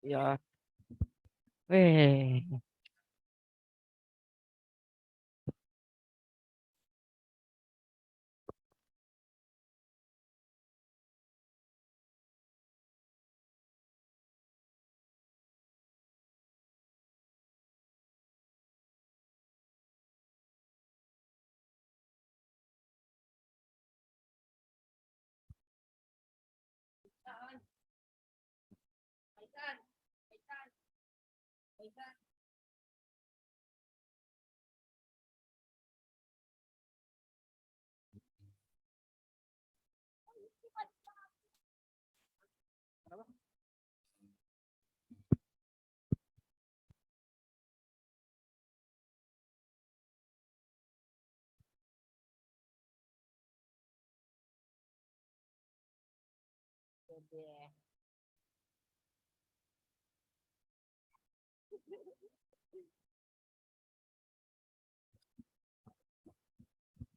Ya, weh.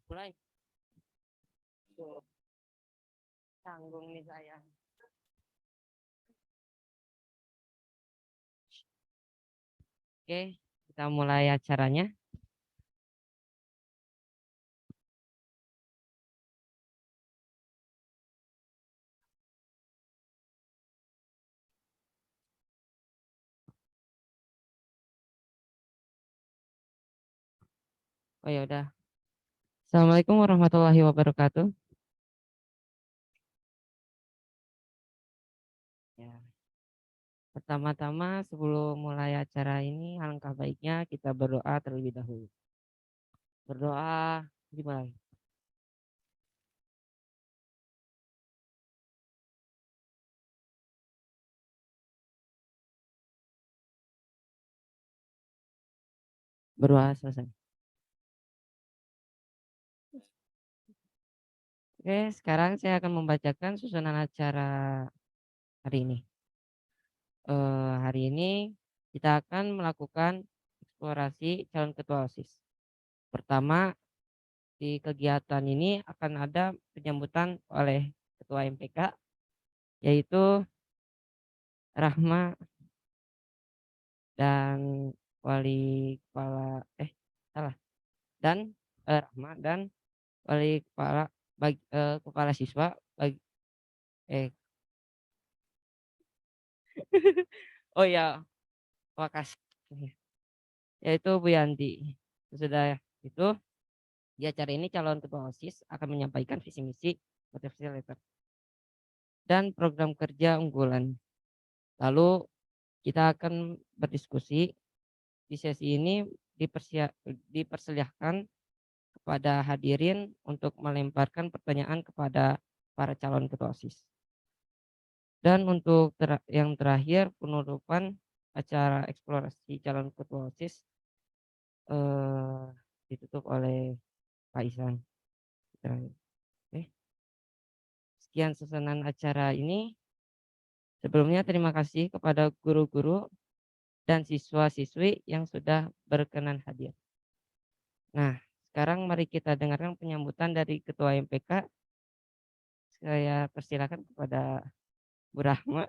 Mulai. Tuh, tanggung nih saya. Oke, kita mulai acaranya. Oh ya udah. Assalamualaikum warahmatullahi wabarakatuh. Ya, pertama-tama sebelum mulai acara ini, alangkah baiknya kita berdoa terlebih dahulu. Berdoa dimulai. Berdoa selesai. Oke, sekarang saya akan membacakan susunan acara hari ini. Hari ini kita akan melakukan eksplorasi calon ketua OSIS. Pertama, di kegiatan ini akan ada penyambutan oleh Ketua MPK, yaitu Rahma dan Wali Kepala salah dan Rahma dan Wali Kepala Kepala Siswa bagi eh oh ya, makasih, yaitu Bu Yanti. Sudah itu, di acara ini calon ketua OSIS akan menyampaikan visi misi, motivasi letter, dan program kerja unggulan. Lalu kita akan berdiskusi. Di sesi ini dipersilahkan kepada hadirin untuk melemparkan pertanyaan kepada para calon ketua OSIS. Dan untuk yang terakhir, penutupan acara eksplorasi calon ketua OSIS eh, ditutup oleh Pak Isan. Oke. Sekian susunan acara ini. Sebelumnya terima kasih kepada guru-guru dan siswa-siswi yang sudah berkenan hadir. Nah, sekarang mari kita dengarkan penyambutan dari Ketua MPK. Saya persilakan kepada Bu Rahma.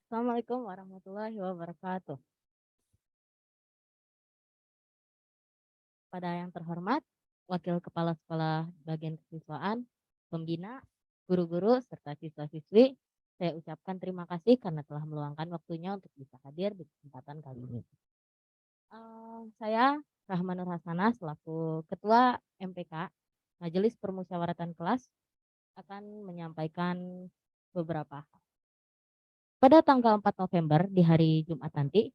Assalamualaikum warahmatullahi wabarakatuh. Pada yang terhormat, Wakil Kepala Sekolah Bagian Kesiswaan, Pembina, guru-guru, serta siswa-siswi, saya ucapkan terima kasih karena telah meluangkan waktunya untuk bisa hadir di kesempatan kali ini. Saya Rahma Nur Hasanah selaku Ketua MPK, Majelis Permusyawaratan Kelas, akan menyampaikan beberapa hal. Pada tanggal 4 November di hari Jumat nanti,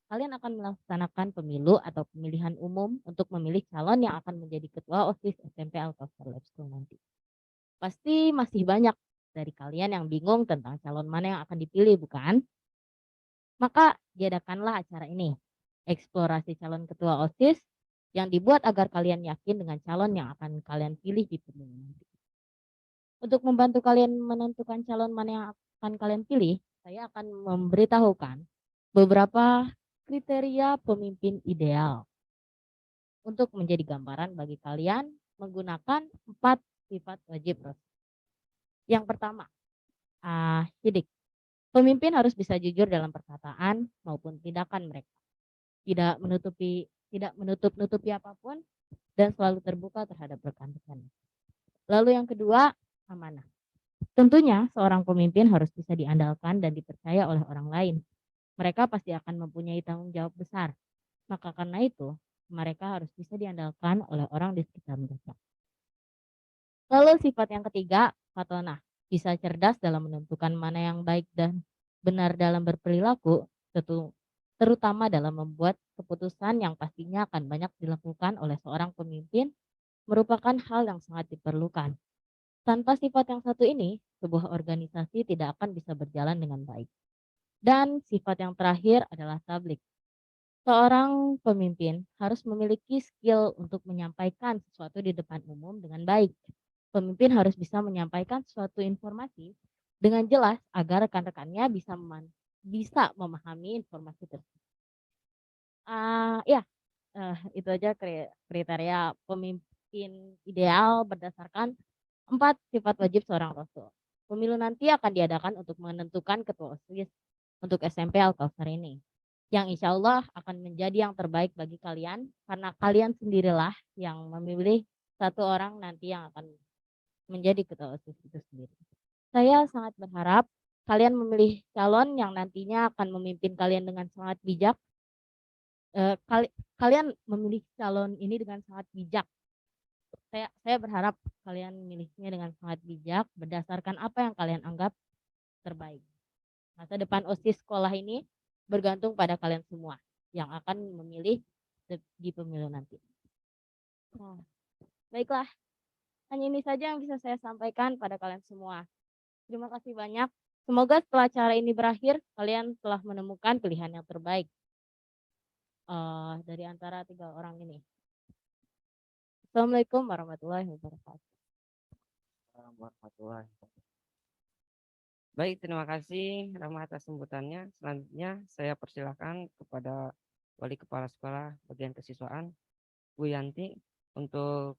kalian akan melaksanakan pemilu atau pemilihan umum untuk memilih calon yang akan menjadi ketua OSIS SMP Al-Kausar Lab School nanti. Pasti masih banyak dari kalian yang bingung tentang calon mana yang akan dipilih, bukan? Maka diadakanlah acara ini, eksplorasi calon ketua OSIS yang dibuat agar kalian yakin dengan calon yang akan kalian pilih di pemilu nanti. Untuk membantu kalian menentukan calon mana yang akan kalian pilih, saya akan memberitahukan beberapa kriteria pemimpin ideal untuk menjadi gambaran bagi kalian menggunakan 4 sifat wajib Rasul. Yang pertama, sidik. Pemimpin harus bisa jujur dalam perkataan maupun tindakan mereka. Tidak menutup-nutupi apapun dan selalu terbuka terhadap rekan-rekan. Lalu yang kedua, amanah. Tentunya seorang pemimpin harus bisa diandalkan dan dipercaya oleh orang lain. Mereka pasti akan mempunyai tanggung jawab besar. Maka karena itu, mereka harus bisa diandalkan oleh orang di sekitar mereka. Lalu sifat yang ketiga, fatonah. Bisa cerdas dalam menentukan mana yang baik dan benar dalam berperilaku, terutama dalam membuat keputusan yang pastinya akan banyak dilakukan oleh seorang pemimpin, merupakan hal yang sangat diperlukan. Tanpa sifat yang satu ini, sebuah organisasi tidak akan bisa berjalan dengan baik. Dan sifat yang terakhir adalah tablik. Seorang pemimpin harus memiliki skill untuk menyampaikan sesuatu di depan umum dengan baik. Pemimpin harus bisa menyampaikan suatu informasi dengan jelas agar rekan-rekannya bisa memahami informasi tersebut. Ya, itu aja kriteria pemimpin ideal berdasarkan 4 sifat wajib seorang rasul. Pemilu nanti akan diadakan untuk menentukan ketua OSIS untuk SMP Al-Kautsar ini. Yang insya Allah akan menjadi yang terbaik bagi kalian karena kalian sendirilah yang memilih satu orang nanti yang akan menjadi ketua OSIS itu sendiri. Saya sangat berharap kalian memilih calon yang nantinya akan memimpin kalian dengan sangat bijak. Kalian memilih calon ini dengan sangat bijak. Saya berharap kalian memilihnya dengan sangat bijak berdasarkan apa yang kalian anggap terbaik. Masa depan OSIS sekolah ini bergantung pada kalian semua yang akan memilih di pemilu nanti. Nah, baiklah, hanya ini saja yang bisa saya sampaikan pada kalian semua. Terima kasih banyak. Semoga setelah acara ini berakhir, kalian telah menemukan pilihan yang terbaik dari antara 3 orang ini. Assalamualaikum warahmatullahi wabarakatuh. Warahmatullahi wabarakatuh. Baik, terima kasih Rama atas sambutannya. Selanjutnya saya persilahkan kepada Wali Kepala Sekolah Bagian Kesiswaan, Bu Yanti, untuk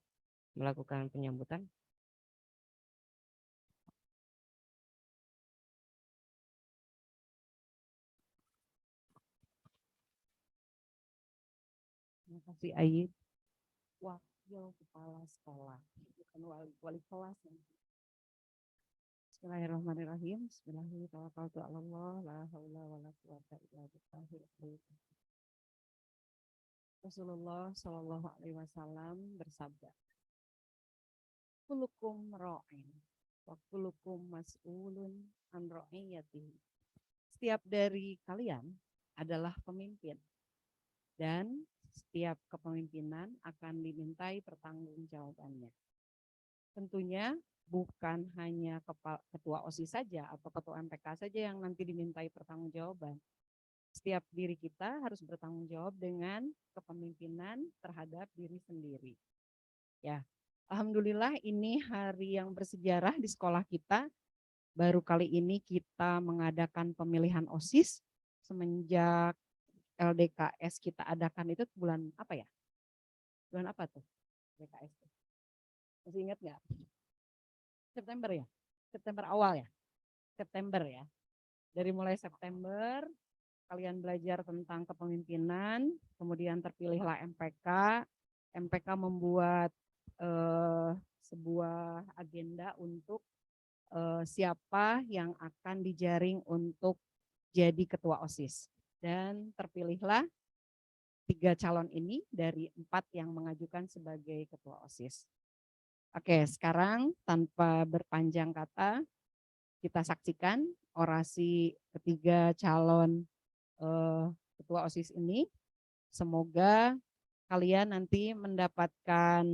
melakukan penyambutan. Terima kasih Ayib, Wakil Kepala Sekolah, bukan wali kelas. Bismillahirrahmanirrahim. Bismillahirrahmanirrahim. La haula wala quwata illa billah. Rasulullah Shallallahu Alaihi Wasallam bersabda, "Kulukum ra'in, wa kulukum mas'ulun an ra'iyatihi." Setiap dari kalian adalah pemimpin dan setiap kepemimpinan akan dimintai pertanggungjawabannya. Tentunya bukan hanya ketua OSIS saja atau ketua MPK saja yang nanti dimintai pertanggungjawaban. Setiap diri kita harus bertanggung jawab dengan kepemimpinan terhadap diri sendiri. Ya, alhamdulillah ini hari yang bersejarah di sekolah kita. Baru kali ini kita mengadakan pemilihan OSIS semenjak LDKS kita adakan itu bulan apa ya? Bulan apa tuh? LDKS. Masih ingat nggak? September ya? September awal ya? September ya. Dari mulai September kalian belajar tentang kepemimpinan, kemudian terpilihlah MPK. MPK membuat sebuah agenda untuk siapa yang akan dijaring untuk jadi ketua OSIS. Dan terpilihlah 3 calon ini dari 4 yang mengajukan sebagai ketua OSIS. Oke, sekarang tanpa berpanjang kata, kita saksikan orasi ketiga calon ketua OSIS ini. Semoga kalian nanti mendapatkan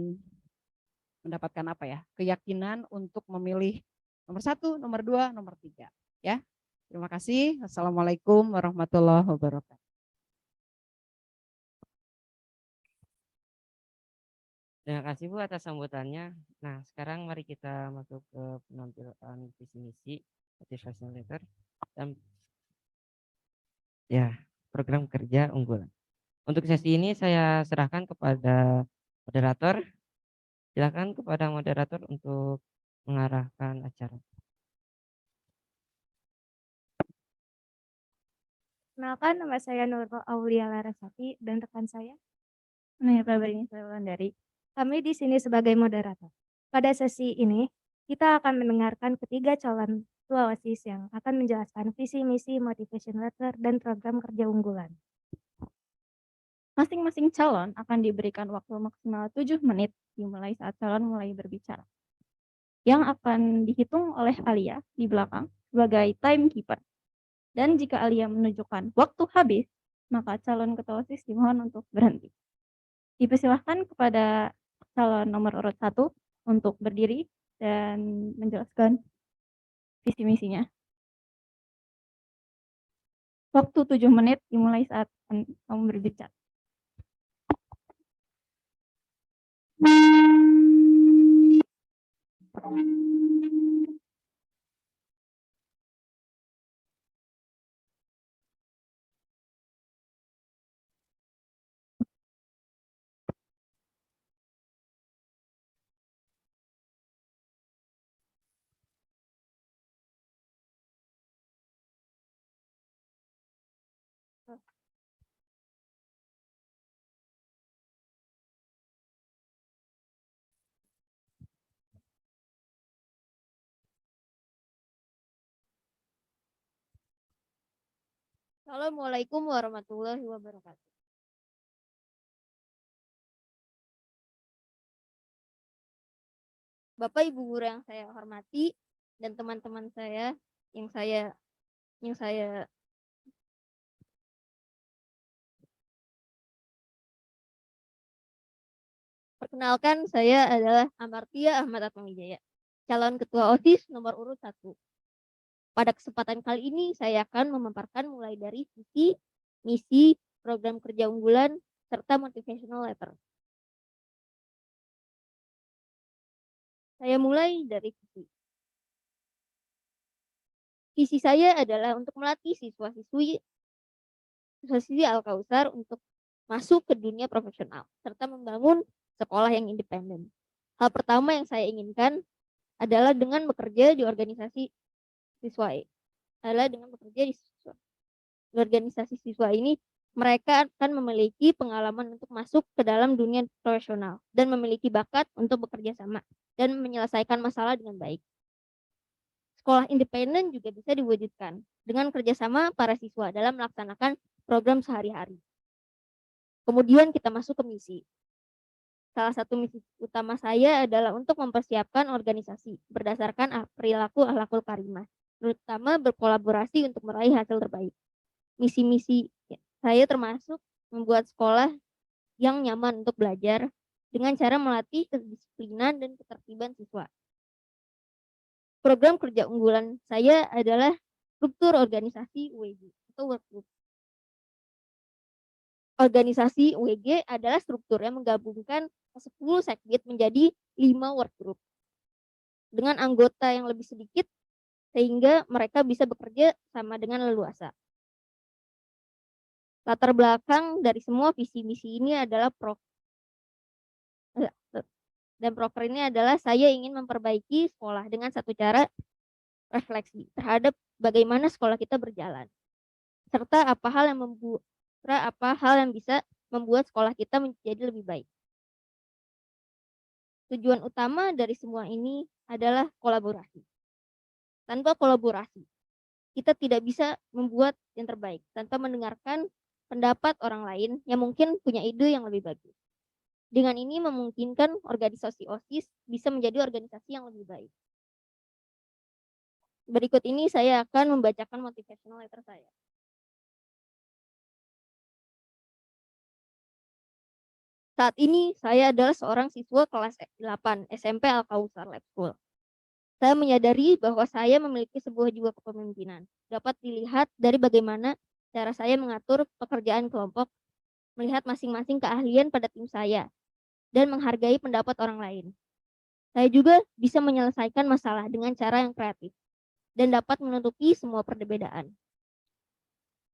apa ya? Keyakinan untuk memilih nomor 1, nomor 2, nomor 3. Ya. Terima kasih. Assalamualaikum warahmatullahi wabarakatuh. Terima kasih Bu atas sambutannya. Nah, sekarang mari kita masuk ke penampilan visi misi motivational letter dan ya program kerja unggulan. Untuk sesi ini saya serahkan kepada moderator Silakan kepada moderator untuk mengarahkan acara. Kenalkan, nama saya Nurul Aulia Larasati dan rekan saya Naya Prabarini Wulandari. Kami di sini sebagai moderator. Pada sesi ini, kita akan mendengarkan ketiga calon ketua OSIS yang akan menjelaskan visi misi, motivation letter, dan program kerja unggulan. Masing-masing calon akan diberikan waktu maksimal 7 menit dimulai saat calon mulai berbicara. Yang akan dihitung oleh Alia di belakang sebagai timekeeper. Dan jika Alia menunjukkan waktu habis, maka calon ketua OSIS dimohon untuk berhenti. Dipersilahkan kepada calon nomor urut 1 untuk berdiri dan menjelaskan visi misinya. Waktu 7 menit dimulai saat kamu berbicara. Assalamualaikum warahmatullahi wabarakatuh. Bapak Ibu guru yang saya hormati dan teman-teman saya yang saya perkenalkan, saya adalah Amartia Ahmad Atmawijaya, calon ketua OSIS nomor urut 1. Pada kesempatan kali ini saya akan memaparkan mulai dari visi, misi, program kerja unggulan, serta motivational letter. Saya mulai dari visi. Visi saya adalah untuk melatih siswa-siswi Al-Kausar untuk masuk ke dunia profesional, serta membangun sekolah yang independen. Hal pertama yang saya inginkan adalah dengan bekerja di organisasi siswa organisasi siswa ini, mereka akan memiliki pengalaman untuk masuk ke dalam dunia profesional dan memiliki bakat untuk bekerja sama dan menyelesaikan masalah dengan baik. Sekolah independen juga bisa diwujudkan dengan kerjasama para siswa dalam melaksanakan program sehari-hari. Kemudian kita masuk ke misi. Salah satu misi utama saya adalah untuk mempersiapkan organisasi berdasarkan perilaku akhlakul karimah, terutama berkolaborasi untuk meraih hasil terbaik. Misi-misi saya termasuk membuat sekolah yang nyaman untuk belajar dengan cara melatih kedisiplinan dan ketertiban siswa. Program kerja unggulan saya adalah struktur organisasi UWG atau workgroup. Organisasi UWG adalah struktur yang menggabungkan 10 sekbid menjadi 5 workgroup dengan anggota yang lebih sedikit sehingga mereka bisa bekerja sama dengan leluasa. Latar belakang dari semua visi misi ini adalah proker ini adalah saya ingin memperbaiki sekolah dengan satu cara refleksi terhadap bagaimana sekolah kita berjalan, serta apa hal yang bisa membuat sekolah kita menjadi lebih baik. Tujuan utama dari semua ini adalah kolaborasi. Tanpa kolaborasi, kita tidak bisa membuat yang terbaik tanpa mendengarkan pendapat orang lain yang mungkin punya ide yang lebih bagus. Dengan ini memungkinkan organisasi OSIS bisa menjadi organisasi yang lebih baik. Berikut ini saya akan membacakan motivational letter saya. Saat ini saya adalah seorang siswa kelas 8 SMP Al-Kausar Lab School. Saya menyadari bahwa saya memiliki sebuah jiwa kepemimpinan. Dapat dilihat dari bagaimana cara saya mengatur pekerjaan kelompok, melihat masing-masing keahlian pada tim saya, dan menghargai pendapat orang lain. Saya juga bisa menyelesaikan masalah dengan cara yang kreatif dan dapat menutupi semua perbedaan.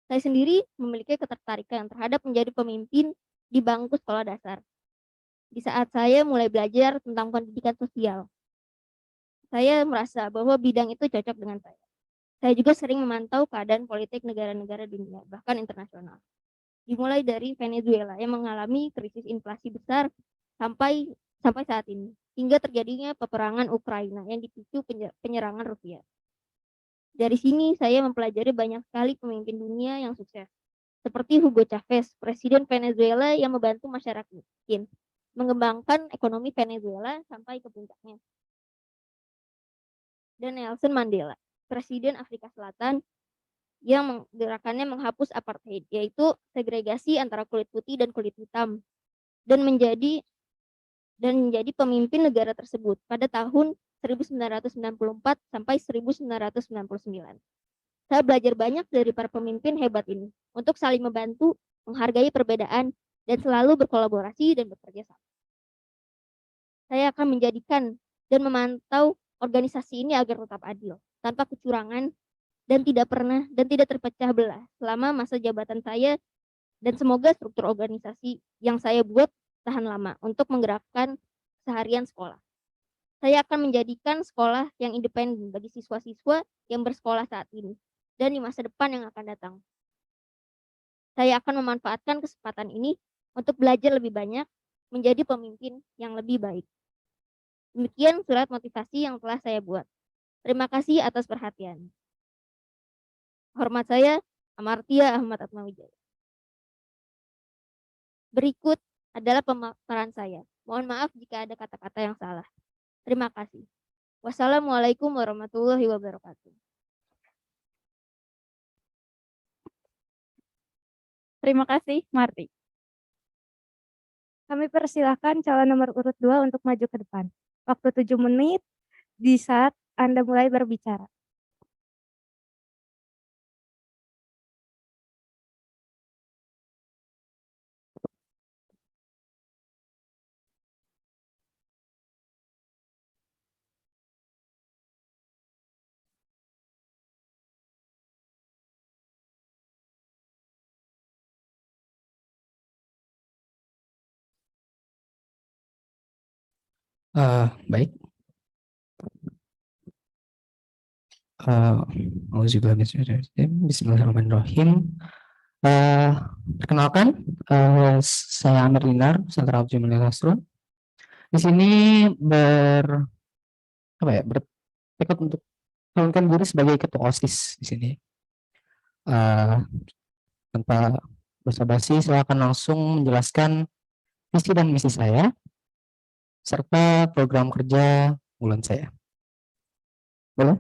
Saya sendiri memiliki ketertarikan terhadap menjadi pemimpin di bangku sekolah dasar. di saat saya mulai belajar tentang pendidikan sosial. Saya merasa bahwa bidang itu cocok dengan saya. Saya juga sering memantau keadaan politik negara-negara dunia, bahkan internasional. Dimulai dari Venezuela yang mengalami krisis inflasi besar sampai saat ini, hingga terjadinya peperangan Ukraina yang dipicu penyerangan Rusia. Dari sini saya mempelajari banyak sekali pemimpin dunia yang sukses, seperti Hugo Chavez, presiden Venezuela yang membantu masyarakat miskin, mengembangkan ekonomi Venezuela sampai ke puncaknya. Dan Nelson Mandela, presiden Afrika Selatan yang gerakannya menghapus apartheid, yaitu segregasi antara kulit putih dan kulit hitam, dan menjadi pemimpin negara tersebut pada tahun 1994 sampai 1999. Saya belajar banyak dari para pemimpin hebat ini untuk saling membantu, menghargai perbedaan, dan selalu berkolaborasi dan bekerja sama. Saya akan menjadikan dan memantau organisasi ini agar tetap adil, tanpa kecurangan, dan tidak terpecah belah selama masa jabatan saya, dan semoga struktur organisasi yang saya buat tahan lama untuk menggerakkan seharian sekolah. Saya akan menjadikan sekolah yang independen bagi siswa-siswa yang bersekolah saat ini dan di masa depan yang akan datang. Saya akan memanfaatkan kesempatan ini untuk belajar lebih banyak, menjadi pemimpin yang lebih baik. Demikian surat motivasi yang telah saya buat. Terima kasih atas perhatian. Hormat saya, Amartya Ahmad Atmawijaya. Berikut adalah pemaparan saya. Mohon maaf jika ada kata-kata yang salah. Terima kasih. Wassalamualaikum warahmatullahi wabarakatuh. Terima kasih, Marti. Kami persilahkan calon nomor urut 2 untuk maju ke depan. Waktu 7 menit di saat Anda mulai berbicara. Baik. Bismillahirrahmanirrahim. Perkenalkan, saya Amir Linar, Sentra Abjimul Nasrul. Di sini bertekad untuk mencalonkan diri sebagai ketua OSIS di sini. Tanpa basa-basi, saya akan langsung menjelaskan visi dan misi saya serta program kerja bulan saya. Boleh?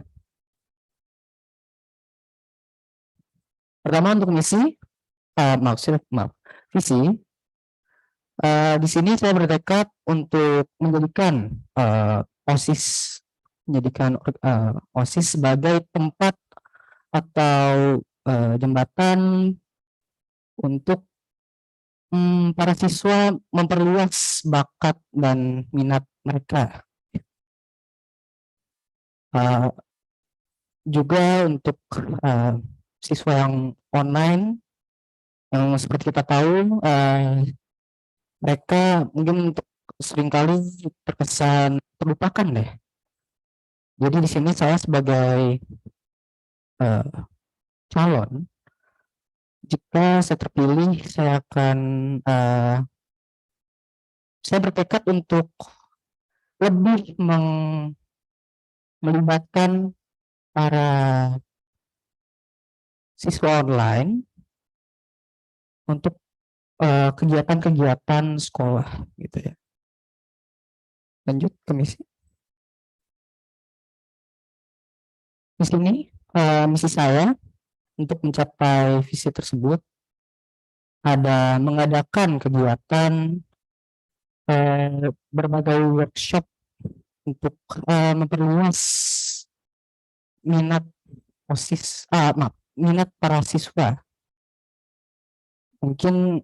Pertama untuk misi, visi. Di sini saya bertekad untuk menjadikan OSIS sebagai tempat atau jembatan untuk para siswa memperluas bakat dan minat mereka. Juga untuk siswa yang online, yang seperti kita tahu, mereka mungkin seringkali terkesan terlupakan deh. Jadi di sini saya sebagai calon, jika saya terpilih, saya bertekad untuk lebih melibatkan para siswa online untuk kegiatan-kegiatan sekolah gitu ya. Lanjut ke misi. Di sini misi saya untuk mencapai visi tersebut ada mengadakan kegiatan berbagai workshop untuk memperluas minat minat para siswa. Mungkin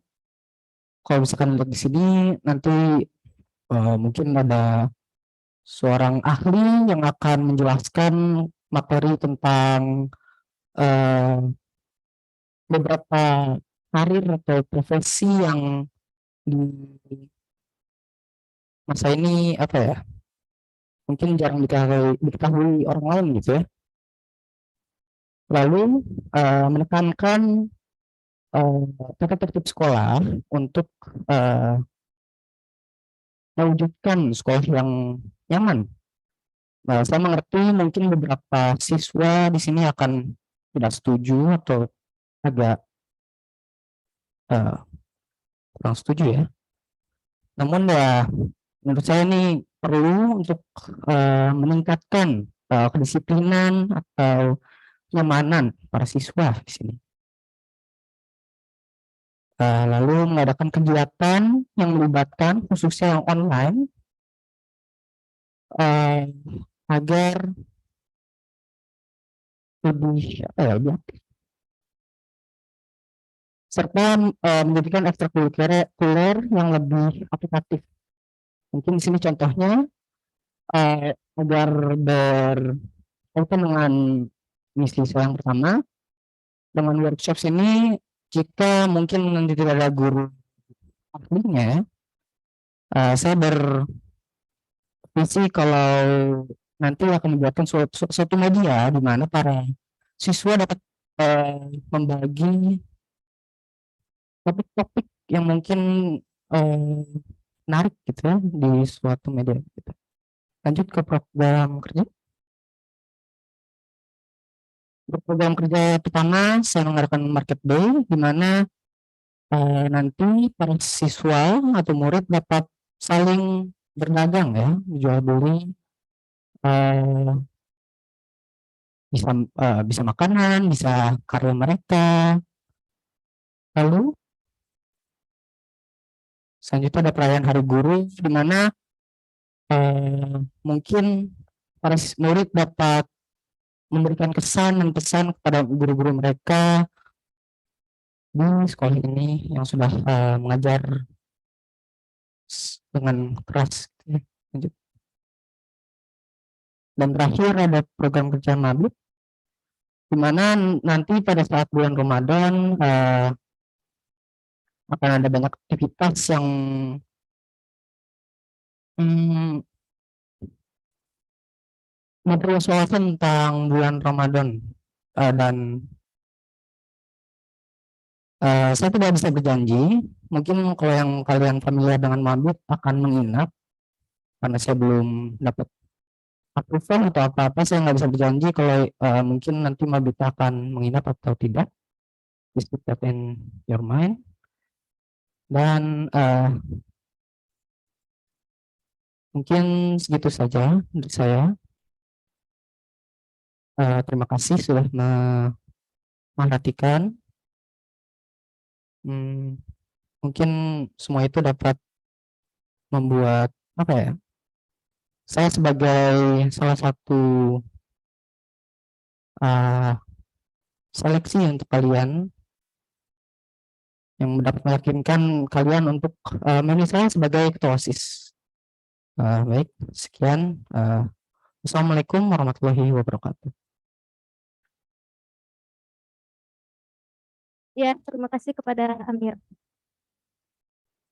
kalau misalkan lihat di sini nanti mungkin ada seorang ahli yang akan menjelaskan materi tentang beberapa karir atau profesi yang masa ini apa ya? Mungkin jarang diketahui orang lain gitu ya. Lalu menekankan tata tertib sekolah untuk mewujudkan sekolah yang nyaman. Nah, saya mengerti mungkin beberapa siswa di sini akan tidak setuju atau agak kurang setuju ya. Namun ya menurut saya ini perlu untuk meningkatkan kedisiplinan atau kenyamanan para siswa di sini. Lalu mengadakan kegiatan yang melibatkan khususnya yang online agar lebih apa ya, lebih aktif. Serta menjadikan ekstrakurikuler yang lebih aplikatif. Mungkin di sini contohnya agar berkaitan dengan misi saya yang pertama dengan workshop ini, jika mungkin nanti tidak ada guru ahlinya, saya bervisi kalau nanti akan membuatkan suatu media di mana para siswa dapat membagi topik-topik yang mungkin menarik gitu ya di suatu media gitu. Lanjut ke program kerja. Untuk program kerja pertama, saya mengadakan market day di mana nanti para siswa atau murid dapat saling berdagang ya, jual beli, bisa makanan, bisa karya mereka. Lalu selanjutnya ada perayaan Hari Guru di mana mungkin para murid dapat memberikan kesan dan pesan kepada guru-guru mereka di sekolah ini yang sudah mengajar dengan keras. Lanjut. Dan terakhir ada program kerja mabit di mana nanti pada saat bulan Ramadan akan ada banyak aktivitas yang material soal tentang bulan Ramadan dan saya tidak bisa berjanji. Mungkin kalau yang kalian familiar dengan mabit akan menginap karena saya belum dapat approval atau apa-apa. Saya nggak bisa berjanji kalau mungkin nanti mabit akan menginap atau tidak. Just keep that in your mind. Dan mungkin segitu saja dari saya. Terima kasih sudah memperhatikan. Mungkin semua itu dapat membuat apa ya? Saya sebagai salah satu seleksi untuk kalian yang dapat meyakinkan kalian untuk memilih saya sebagai ketua OSIS. Baik, sekian. Assalamualaikum warahmatullahi wabarakatuh. Ya, terima kasih kepada Amir.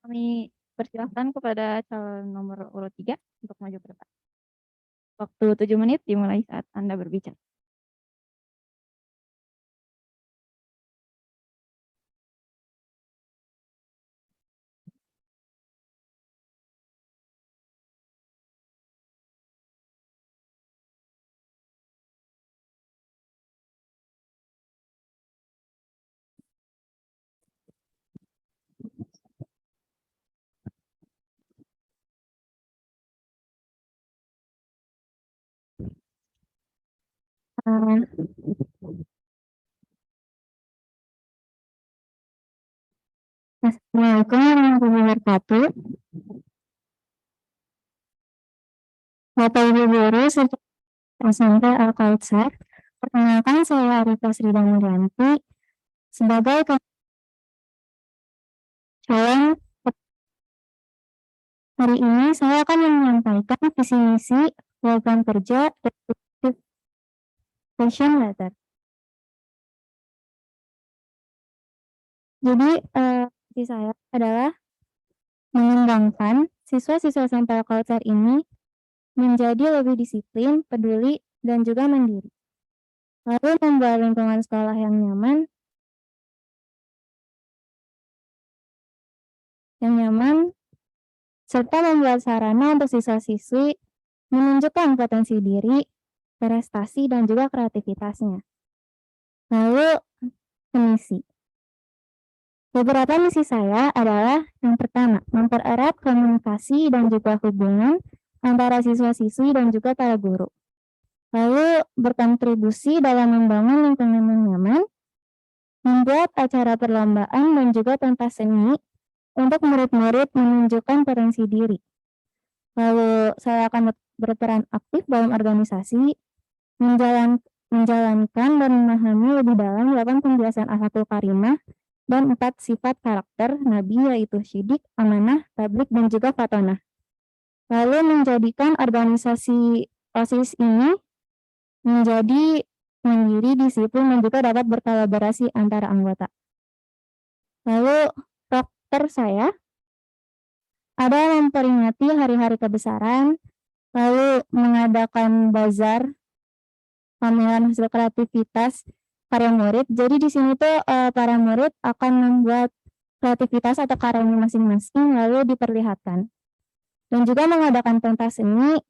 Kami persilahkan kepada calon nomor urut 3 untuk maju ke depan. Waktu 7 menit dimulai saat Anda berbicara. Assalamualaikum warahmatullahi wabarakatuh. Bapak Ibu Guru serta SMP Al-Kautsar, perkenalkan saya Arifah Sri Damrianti sebagai calon. Hari ini saya akan menyampaikan visi misi program kerja description letter. Jadi visi saya adalah mengembangkan siswa-siswa sampel culture ini menjadi lebih disiplin, peduli, dan juga mandiri. Lalu membuat lingkungan sekolah yang nyaman, serta membuat sarana untuk siswa-siswi menunjukkan potensi diri, prestasi, dan juga kreativitasnya. Lalu, misi. Beberapa misi saya adalah yang pertama, mempererat komunikasi dan juga hubungan antara siswa-siswi dan juga para guru. Lalu, berkontribusi dalam membangun lingkungan yang nyaman, membuat acara perlombaan dan juga pentas seni untuk murid-murid menunjukkan potensi diri. Lalu, saya akan berperan aktif dalam organisasi, menjalankan dan memahami lebih dalam 8 pembiasaan akhlakul karimah dan 4 sifat karakter Nabi, yaitu syidik, amanah, tablik, dan juga fatonah. Lalu menjadikan organisasi OSIS ini menjadi mandiri, disiplin, dan juga dapat berkolaborasi antara anggota. Lalu karakter saya ada memperingati hari-hari kebesaran, lalu mengadakan bazar, pameran hasil kreativitas karya murid. Jadi di sini tuh para murid akan membuat kreativitas atau karyanya masing-masing lalu diperlihatkan. Dan juga mengadakan pentas seni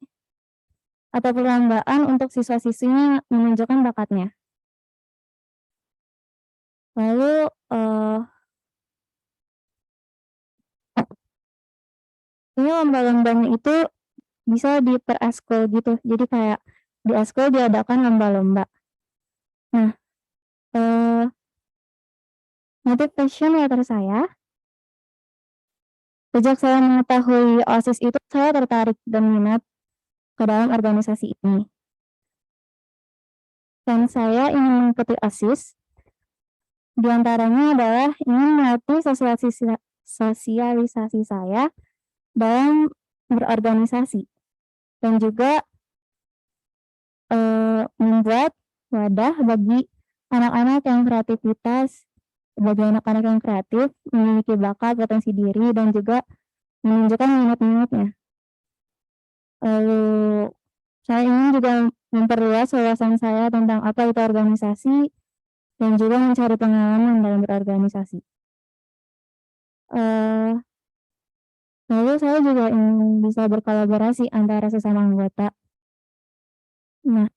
atau perlombaan untuk siswa-siswinya menunjukkan bakatnya. Lalu ini lomba-lombanya itu bisa di per eskul gitu. Jadi kayak di eskul diadakan lomba-lomba. Nah, motivation letter saya, sejak saya mengetahui OSIS itu, saya tertarik dan minat ke dalam organisasi ini. Dan saya ingin mengikuti OSIS, diantaranya adalah ingin melatih sosialisasi saya dalam berorganisasi, dan juga membuat wadah bagi anak-anak yang kreativitas, bagi anak-anak yang kreatif, memiliki bakat, potensi diri, dan juga menunjukkan minat-minatnya. Lalu saya ingin juga memperluas wawasan saya tentang apa itu organisasi dan juga mencari pengalaman dalam berorganisasi. Lalu saya juga ingin bisa berkolaborasi antara sesama anggota. Nah,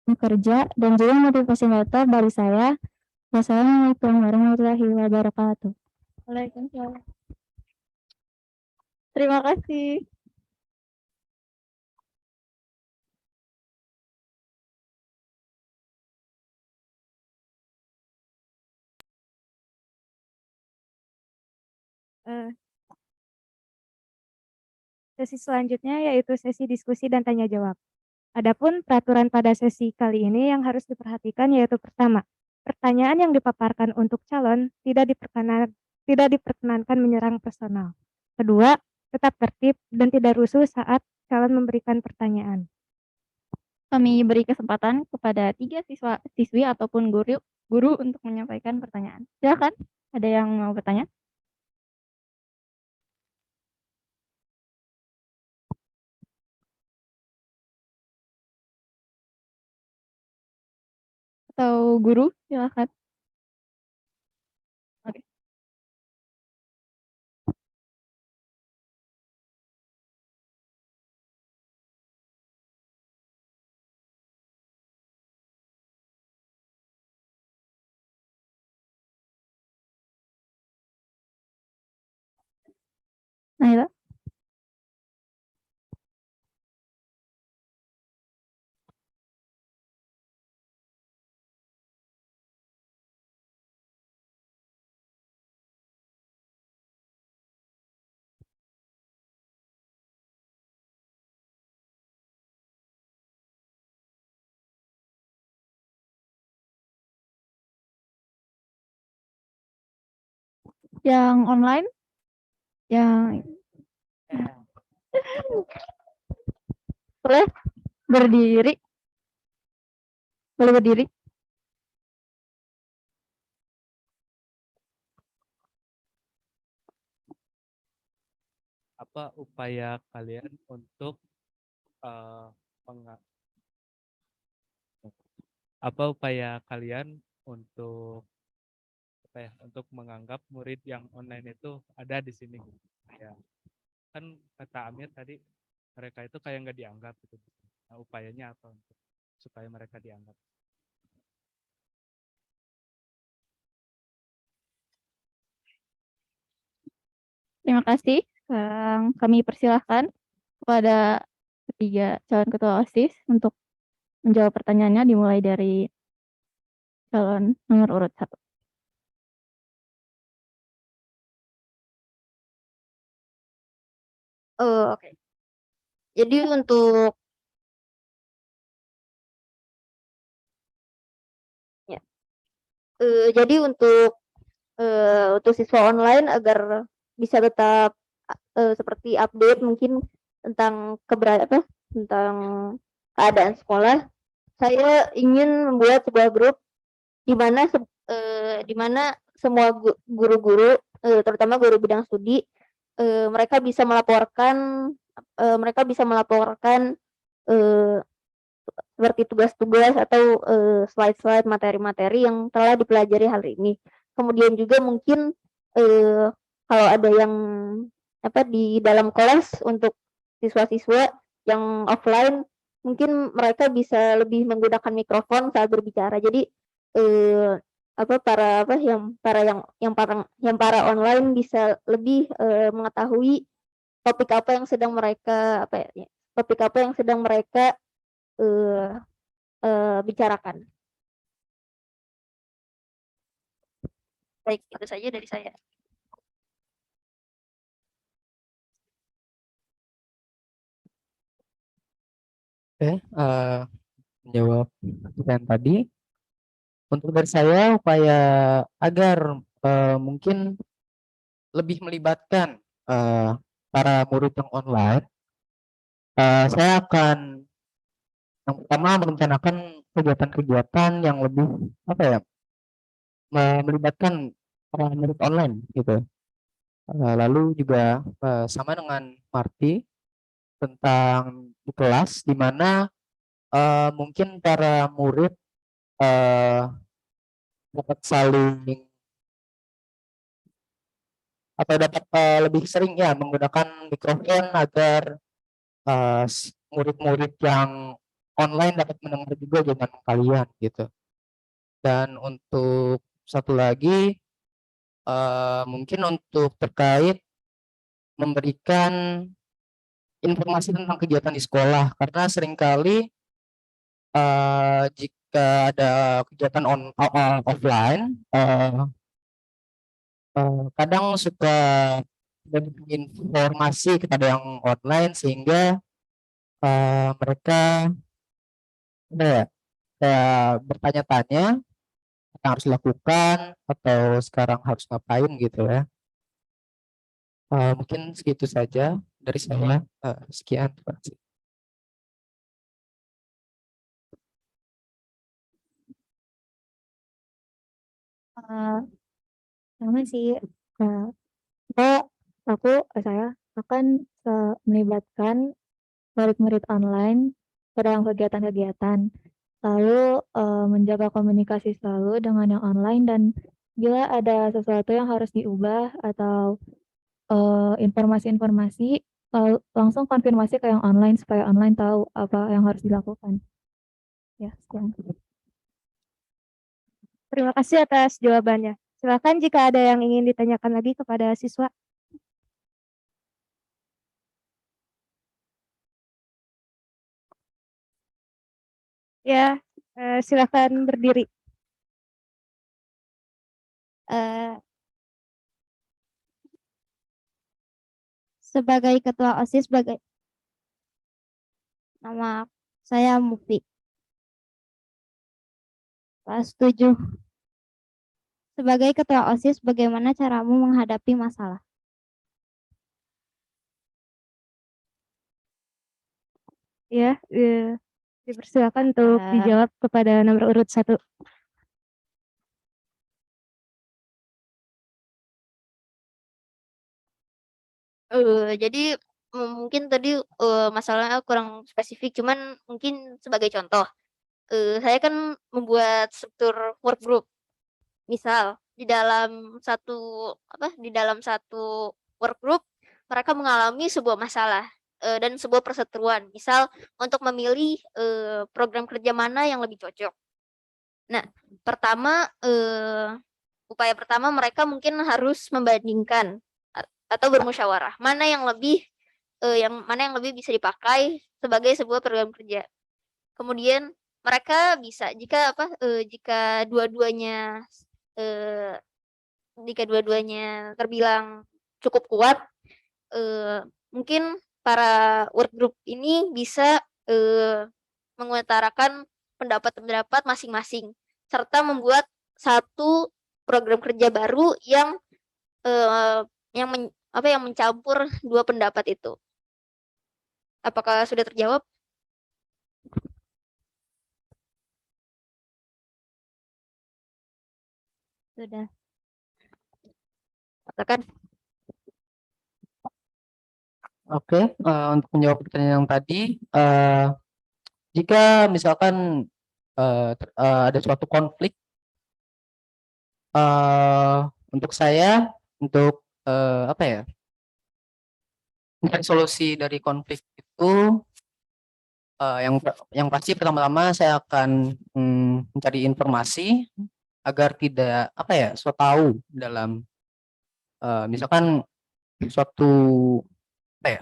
bekerja dan juga motivasi letter dari saya. Wassalamualaikum warahmatullahi wabarakatuh. Waalaikumsalam. Terima kasih. Sesi selanjutnya yaitu sesi diskusi dan tanya jawab. Adapun peraturan pada sesi kali ini yang harus diperhatikan yaitu pertama, pertanyaan yang dipaparkan untuk calon tidak diperkenankan menyerang personal. Kedua, tetap tertib dan tidak rusuh saat calon memberikan pertanyaan. Kami beri kesempatan kepada 3 siswi ataupun guru untuk menyampaikan pertanyaan. Silakan, ada yang mau bertanya? Atau guru, silakan. Oke. Naila. Yang online? Yang boleh berdiri? Boleh berdiri? apa upaya kalian untuk eh, menga- apa upaya kalian untuk apa ya untuk menganggap murid yang online itu ada di sini gitu. Ya kan kata Amir tadi mereka itu kayak nggak dianggap gitu. Nah, upayanya apa untuk supaya mereka dianggap? Terima kasih. Sekarang kami persilahkan kepada ketiga calon ketua OSIS untuk menjawab pertanyaannya dimulai dari calon nomor urut 1. Oke. Jadi untuk ya, jadi untuk siswa online agar bisa tetap seperti update mungkin tentang tentang keadaan sekolah, saya ingin membuat sebuah grup di mana semua guru-guru, terutama guru bidang studi, mereka bisa melaporkan eh, seperti tugas-tugas atau slide-slide materi-materi yang telah dipelajari hari ini. Kemudian juga mungkin kalau ada yang di dalam kelas untuk siswa-siswa yang offline, mungkin mereka bisa lebih menggunakan mikrofon saat berbicara. Jadi eh, para online bisa lebih mengetahui topik apa yang sedang mereka eh, bicarakan. Baik, itu saja dari saya. Oke, menjawab pertanyaan tadi. Untuk dari saya upaya agar mungkin lebih melibatkan para murid yang online, saya akan yang pertama merencanakan kegiatan-kegiatan yang lebih melibatkan para murid online gitu. Lalu juga sama dengan Marty tentang di kelas di mana mungkin para murid dapat saling atau dapat lebih sering ya menggunakan mikrofon agar murid-murid yang online dapat mendengar juga jawaban kalian gitu. Dan untuk satu lagi mungkin untuk terkait memberikan informasi tentang kegiatan di sekolah karena seringkali jika ada kegiatan offline kadang suka berbagi informasi kepada yang online sehingga mereka kayak bertanya-tanya apa yang harus dilakukan atau sekarang harus ngapain gitu ya. Mungkin segitu saja dari saya. Sekian, terima kasih. Sama sih, saya akan melibatkan murid-murid online dalam kegiatan-kegiatan, lalu menjaga komunikasi selalu dengan yang online dan bila ada sesuatu yang harus diubah atau informasi-informasi langsung konfirmasi ke yang online supaya online tahu apa yang harus dilakukan. Ya, sekian. Terima kasih atas jawabannya. Silakan jika ada yang ingin ditanyakan lagi kepada siswa. Ya, silakan berdiri. Sebagai ketua OSIS, nama saya Mufi. Kelas 7. Sebagai ketua OSIS, bagaimana caramu menghadapi masalah? Ya, dipersilakan untuk dijawab kepada nomor urut 1. Jadi mungkin tadi masalahnya kurang spesifik, cuman mungkin sebagai contoh, saya kan membuat struktur work group. Misal di dalam satu work group mereka mengalami sebuah masalah dan sebuah perseteruan. Misal untuk memilih program kerja mana yang lebih cocok. Nah, upaya pertama mereka mungkin harus membandingkan atau bermusyawarah mana yang lebih bisa dipakai sebagai sebuah program kerja. Kemudian mereka bisa jika dua-duanya terbilang cukup kuat, mungkin para work group ini bisa mengutarakan pendapat-pendapat masing-masing serta membuat satu program kerja baru yang mencampur dua pendapat itu. Apakah sudah terjawab? Sudah. Katakan. Oke, untuk menjawab pertanyaan yang tadi, jika misalkan ada suatu konflik, untuk saya apa ya, mencari solusi dari konflik itu, yang pasti pertama-tama saya akan mencari informasi agar tidak apa ya, so tahu dalam misalkan suatu apa ya,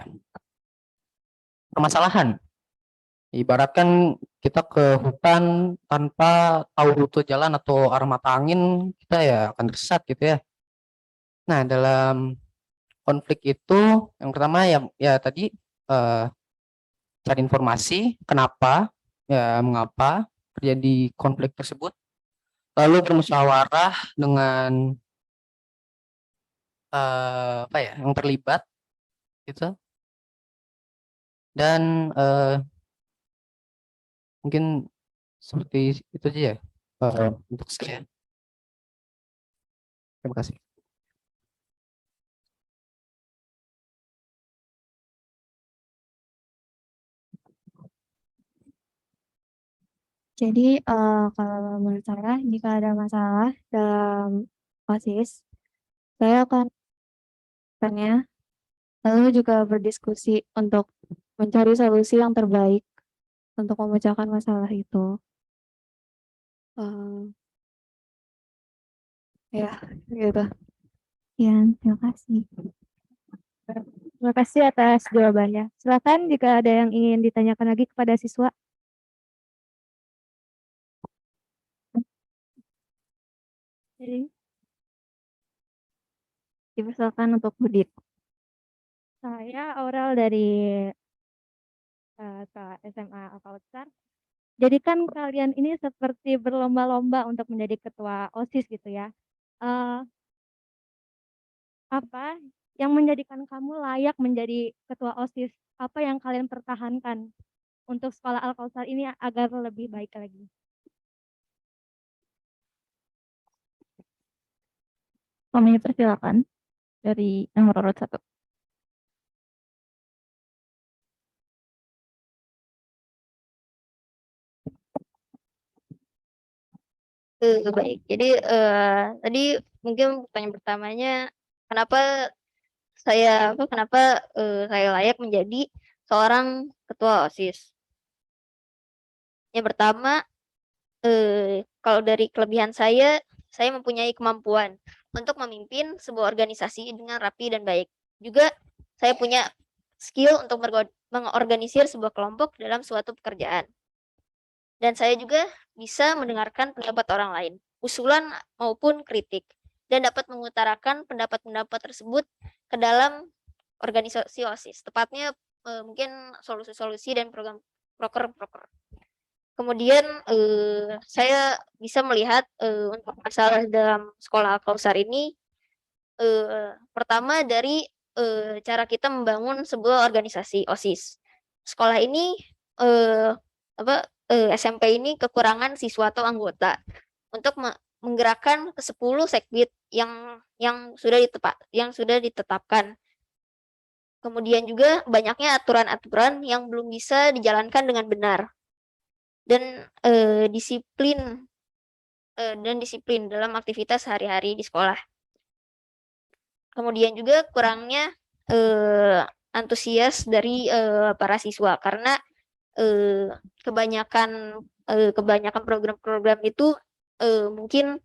permasalahan. Ibaratkan kita ke hutan tanpa tahu rute jalan atau arah mata angin, kita ya akan tersesat gitu ya. Nah, dalam konflik itu yang pertama ya tadi cari informasi kenapa, ya mengapa terjadi konflik tersebut. Lalu bermusyawarah dengan apa ya, yang terlibat gitu. Dan mungkin seperti itu aja ya untuk saya. Terima kasih. Jadi kalau menurut saya jika ada masalah dalam OSIS, saya akan tanya, lalu juga berdiskusi untuk mencari solusi yang terbaik untuk memecahkan masalah itu. Ya, gitu. Ya, terima kasih. Terima kasih atas jawabannya. Silakan jika ada yang ingin ditanyakan lagi kepada siswa. Jadi, dipersilakan untuk Budit. Saya Aurel dari SMA Al-Kautsar. Jadi kan kalian ini seperti berlomba-lomba untuk menjadi ketua OSIS gitu ya. Apa yang menjadikan kamu layak menjadi ketua OSIS? Apa yang kalian pertahankan untuk sekolah Al-Kautsar ini agar lebih baik lagi? Kami persilakan dari nomor urut 1. Baik. Jadi tadi mungkin pertanyaan pertamanya kenapa saya layak menjadi seorang ketua OSIS. Yang pertama, kalau dari kelebihan saya mempunyai kemampuan untuk memimpin sebuah organisasi dengan rapi dan baik. Juga saya punya skill untuk mengorganisir sebuah kelompok dalam suatu pekerjaan. Dan saya juga bisa mendengarkan pendapat orang lain, usulan maupun kritik, dan dapat mengutarakan pendapat-pendapat tersebut ke dalam organisasi OSIS. Tepatnya mungkin solusi-solusi dan proker-proker. Kemudian saya bisa melihat untuk masalah dalam sekolah Al-Kautsar ini, pertama dari cara kita membangun sebuah organisasi OSIS. Sekolah ini SMP ini kekurangan siswa atau anggota untuk menggerakkan ke 10 sekbid yang sudah ditetapkan. Kemudian juga banyaknya aturan-aturan yang belum bisa dijalankan dengan benar dan disiplin dalam aktivitas sehari-hari di sekolah. Kemudian juga kurangnya antusias dari para siswa karena eh, kebanyakan kebanyakan program-program itu mungkin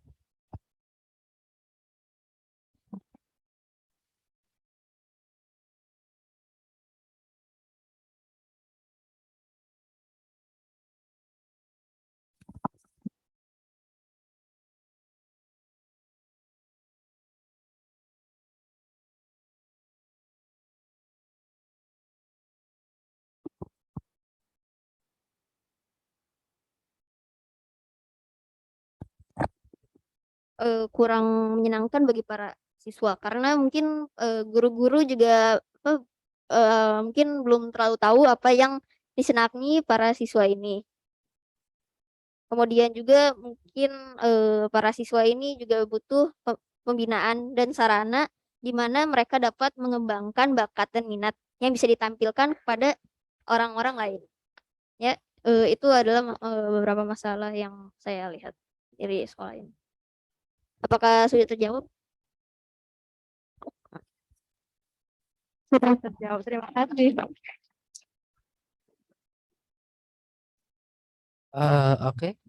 kurang menyenangkan bagi para siswa karena mungkin guru-guru juga apa, mungkin belum terlalu tahu apa yang disenangi para siswa ini. Kemudian juga mungkin para siswa ini juga butuh pembinaan dan sarana di mana mereka dapat mengembangkan bakat dan minat yang bisa ditampilkan kepada orang-orang lain. Ya, itu adalah beberapa masalah yang saya lihat dari sekolah ini. Apakah sudah terjawab? Sudah terjawab. Terima kasih. Oke.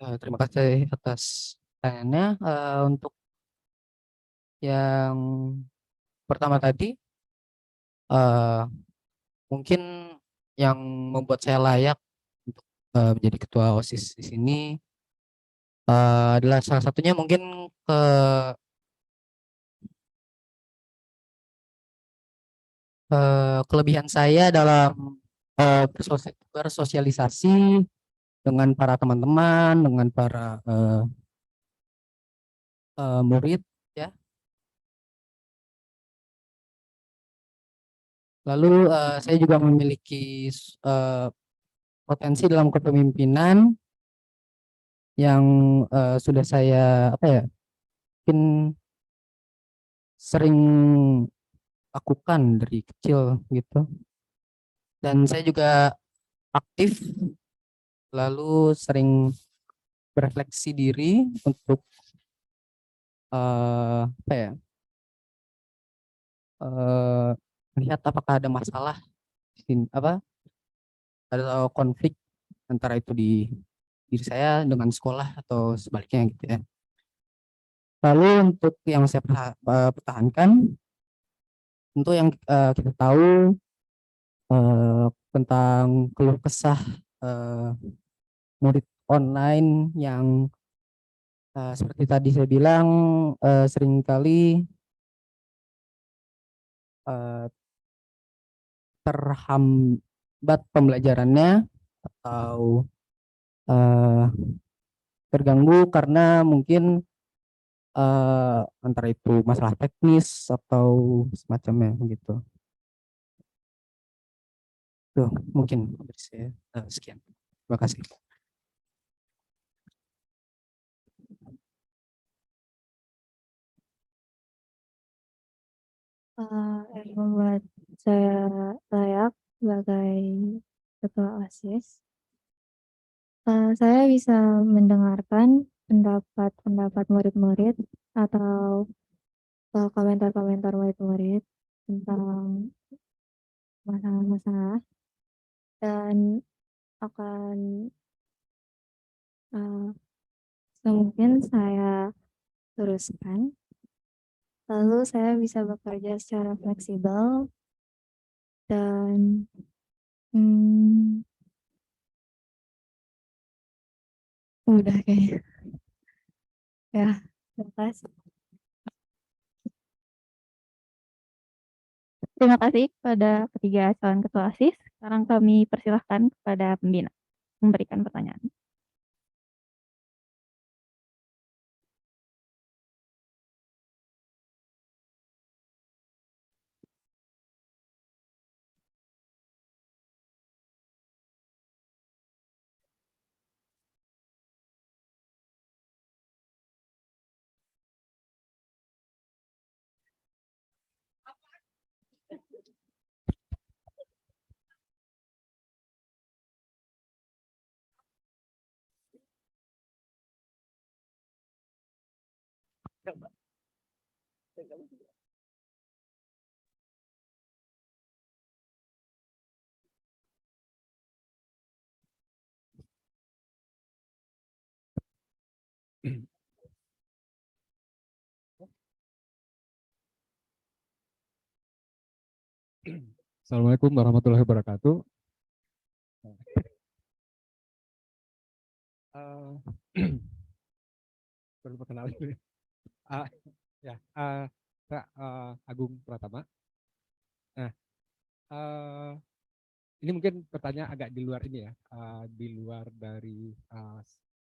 Terima kasih atas pertanyaannya. Untuk yang pertama tadi, eh, mungkin yang membuat saya layak untuk menjadi ketua OSIS di sini adalah salah satunya mungkin kelebihan saya dalam bersosialisasi dengan para teman-teman, dengan para murid, ya. Lalu saya juga memiliki potensi dalam kepemimpinan yang sudah saya mungkin sering lakukan dari kecil gitu. Dan saya juga aktif, lalu sering berefleksi diri untuk melihat apakah ada masalah ada konflik antara itu di diri saya dengan sekolah atau sebaliknya gitu ya. Lalu untuk yang saya pertahankan, tentu yang kita tahu tentang keluh kesah murid online yang seperti tadi saya bilang seringkali terhambat pembelajarannya atau terganggu karena mungkin antara itu masalah teknis atau semacamnya gitu. Tuh, mungkin dari saya sekian. Terima kasih. Yang membuat saya layak sebagai ketua OSIS. Saya bisa mendengarkan pendapat murid-murid atau komentar-komentar murid-murid tentang masalah-masalah dan akan semungkin saya teruskan. Lalu saya bisa bekerja secara fleksibel dan udah kayaknya. Ya, terima kasih. Terima kasih kepada ketiga calon ketua OSIS. Sekarang kami persilahkan kepada pembina memberikan pertanyaan. Assalamualaikum warahmatullahi wabarakatuh. Perlu perkenalan dulu ya. Saya Agung Pratama. Nah, ini mungkin pertanyaan agak di luar ini ya, di luar dari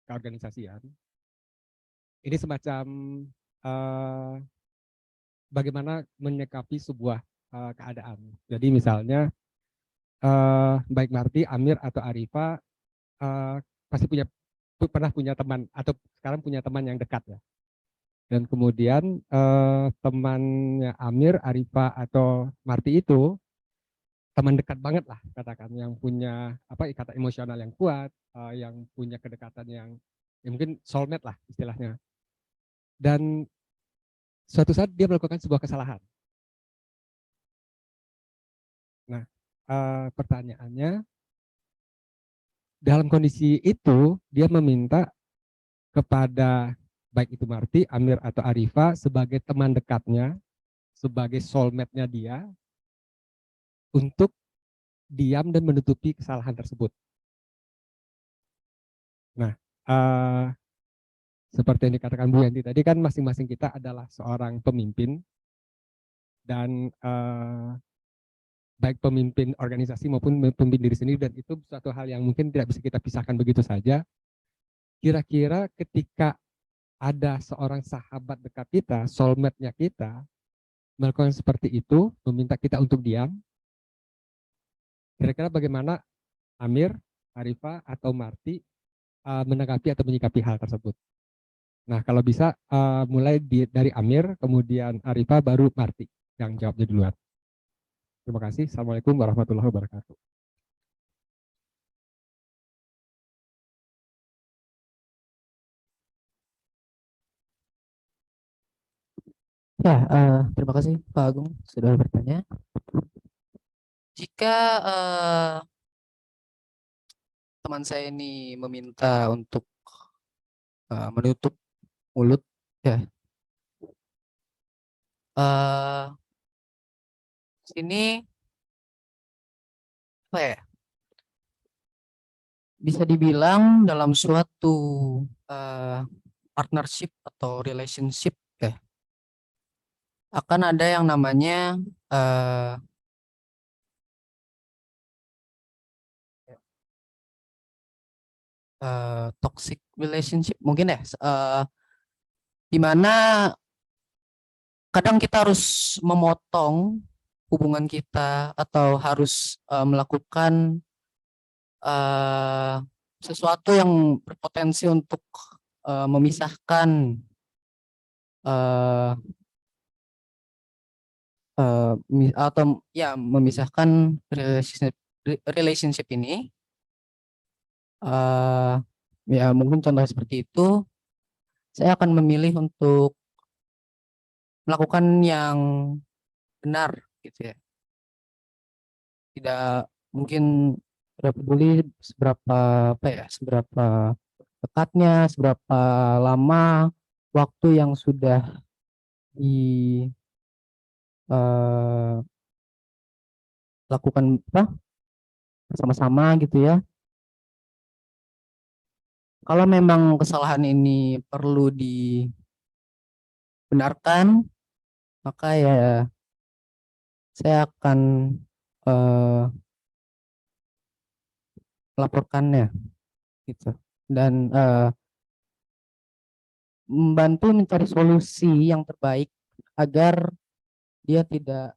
keorganisasian. Ini semacam bagaimana menyikapi sebuah keadaan. Jadi misalnya baik Marti, Amir atau Arifa pasti pernah punya teman atau sekarang punya teman yang dekat ya. Dan kemudian temannya Amir, Arifa atau Marti itu teman dekat banget lah katakan, yang punya ikatan emosional yang kuat, yang punya kedekatan yang ya mungkin soulmate lah istilahnya. Dan suatu saat dia melakukan sebuah kesalahan. Nah, pertanyaannya, dalam kondisi itu dia meminta kepada baik itu Marti, Amir atau Arifa sebagai teman dekatnya, sebagai soulmate-nya dia, untuk diam dan menutupi kesalahan tersebut. Nah, seperti yang dikatakan Bu Yanti tadi kan masing-masing kita adalah seorang pemimpin, dan baik pemimpin organisasi maupun pemimpin diri sendiri, dan itu suatu hal yang mungkin tidak bisa kita pisahkan begitu saja. Kira-kira ketika ada seorang sahabat dekat kita, soulmate-nya kita, melakukan seperti itu, meminta kita untuk diam, kira-kira bagaimana Amir, Arifa, atau Marti menanggapi atau menyikapi hal tersebut? Nah, kalau bisa mulai dari Amir, kemudian Arifa, baru Marti yang jawabnya di luar. Terima kasih. Assalamualaikum warahmatullahi wabarakatuh. Ya, terima kasih Pak Agung sudah bertanya. Jika teman saya ini meminta untuk menutup mulut, ya, sini apa ya? Bisa dibilang dalam suatu partnership atau relationship ya, akan ada yang namanya toxic relationship mungkin ya, di mana kadang kita harus memotong hubungan kita atau harus melakukan sesuatu yang berpotensi untuk memisahkan atau ya memisahkan relationship ini. Ya mungkin contoh seperti itu, saya akan memilih untuk melakukan yang benar gitu ya. Tidak mungkin tidak peduli seberapa seberapa dekatnya, seberapa lama waktu yang sudah dilakukan bersama-sama gitu ya. Kalau memang kesalahan ini perlu dibenarkan, maka ya saya akan melaporkannya gitu, dan membantu mencari solusi yang terbaik agar dia tidak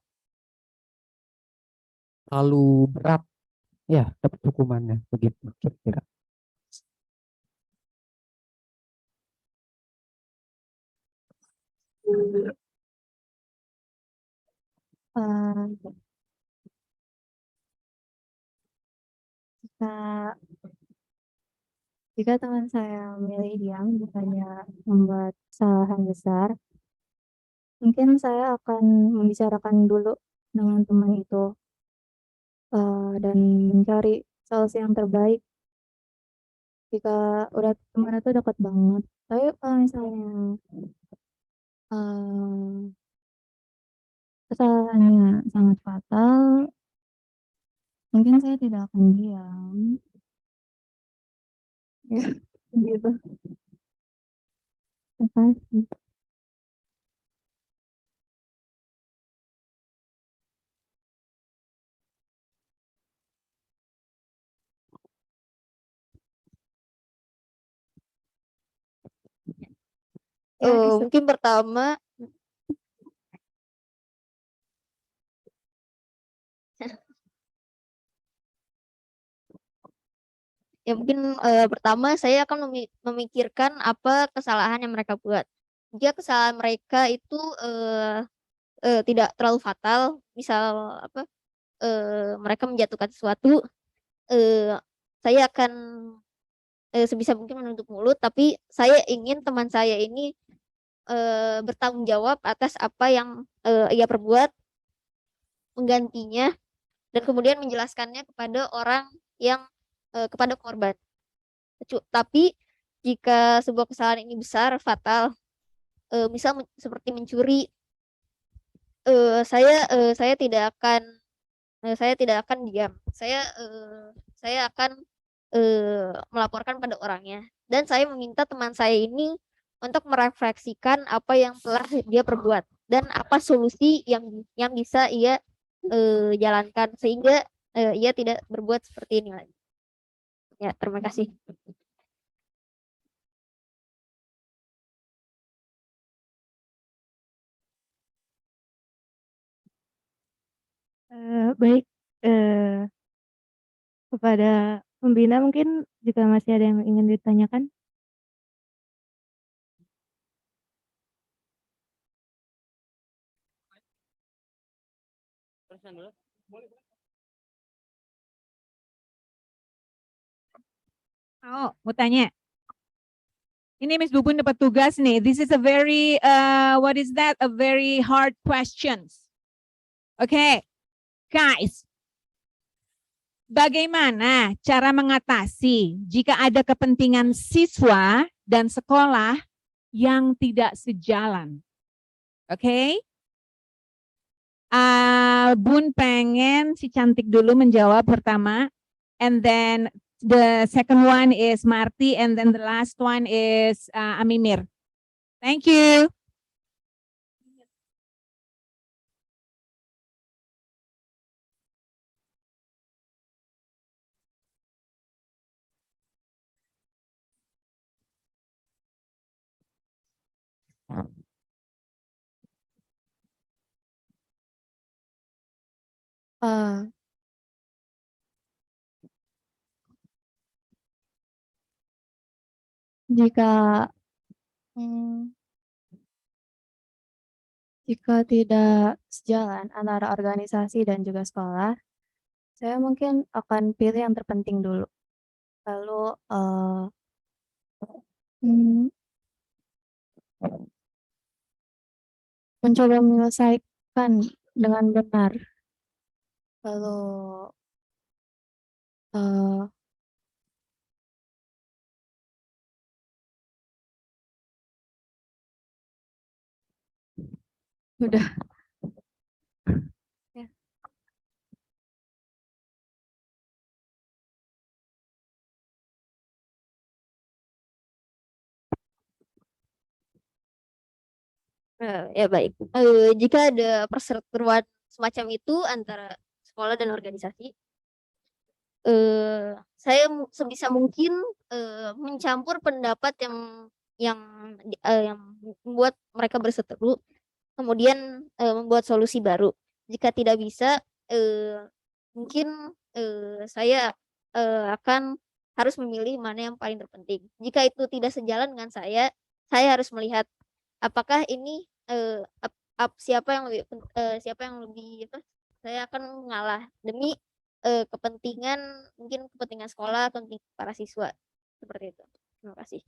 terlalu berat ya dapat hukumannya, begitu kira-kira. Jika teman saya memilih diam bukannya membuat kesalahan besar, Mungkin saya akan membicarakan dulu dengan teman itu dan mencari solusi yang terbaik jika udah teman itu dekat banget. Tapi kalau misalnya eh, kesalahannya sangat fatal, mungkin saya tidak akan diam. Ya, gitu. Terima kasih. Ya, Mungkin pertama ya mungkin pertama saya akan memikirkan apa kesalahan yang mereka buat. Jika kesalahan mereka itu tidak terlalu fatal, misal apa mereka menjatuhkan sesuatu, eh, saya akan sebisa mungkin menutup mulut, tapi saya ingin teman saya ini bertanggung jawab atas apa yang ia perbuat, menggantinya, dan kemudian menjelaskannya kepada orang yang kepada korban. Tapi jika sebuah kesalahan ini besar, fatal, misal seperti mencuri, saya tidak akan diam. Saya akan melaporkan pada orangnya, dan saya meminta teman saya ini untuk merefleksikan apa yang telah dia perbuat dan apa solusi yang bisa ia jalankan sehingga ia tidak berbuat seperti ini lagi. Ya, terima kasih. Baik, kepada pembina mungkin jika masih ada yang ingin ditanyakan. Teruskan dulu. Oh, mau tanya. Ini Miss Bubun dapat tugas nih. This is a very, what is that? A very hard questions. Okay, guys. Bagaimana cara mengatasi jika ada kepentingan siswa dan sekolah yang tidak sejalan? Oke? Bun pengen si cantik dulu menjawab pertama, and then the second one is Marty, and then the last one is Amimir. Thank you. Eh, jika hmm, jika tidak sejalan antara organisasi dan juga sekolah, saya mungkin akan pilih yang terpenting dulu. Lalu hmm, mencoba menyelesaikan dengan benar. Lalu udah. Ya. Ya baik. Jika ada perseteruan semacam itu antara sekolah dan organisasi, saya sebisa mungkin mencampur pendapat yang yang membuat mereka berseteru, kemudian membuat solusi baru. Jika tidak bisa, mungkin saya akan harus memilih mana yang paling terpenting. Jika itu tidak sejalan dengan saya harus melihat apakah ini siapa yang lebih apa, saya akan mengalah demi kepentingan, mungkin kepentingan sekolah, kepentingan para siswa, seperti itu. Terima kasih.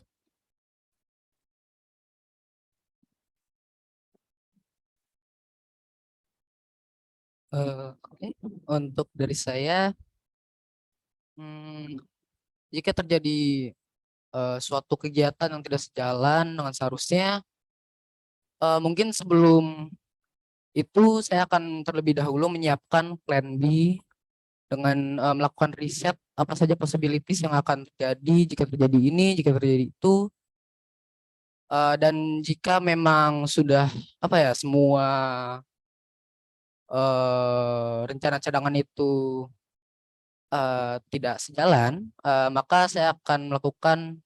Oke. Untuk dari saya, jika terjadi suatu kegiatan yang tidak sejalan dengan seharusnya, mungkin sebelum itu saya akan terlebih dahulu menyiapkan plan B dengan melakukan riset apa saja possibilities yang akan terjadi jika terjadi ini, jika terjadi itu. Dan jika memang sudah apa ya, semua rencana cadangan itu tidak sejalan, maka saya akan melakukan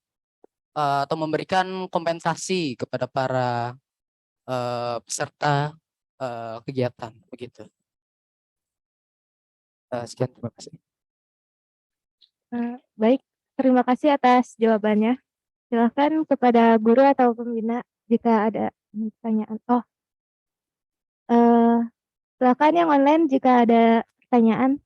atau memberikan kompensasi kepada para peserta kegiatan begitu. Sekian, terima kasih. Baik, terima kasih atas jawabannya. Silakan kepada guru atau pembina jika ada pertanyaan. Silakan yang online jika ada pertanyaan.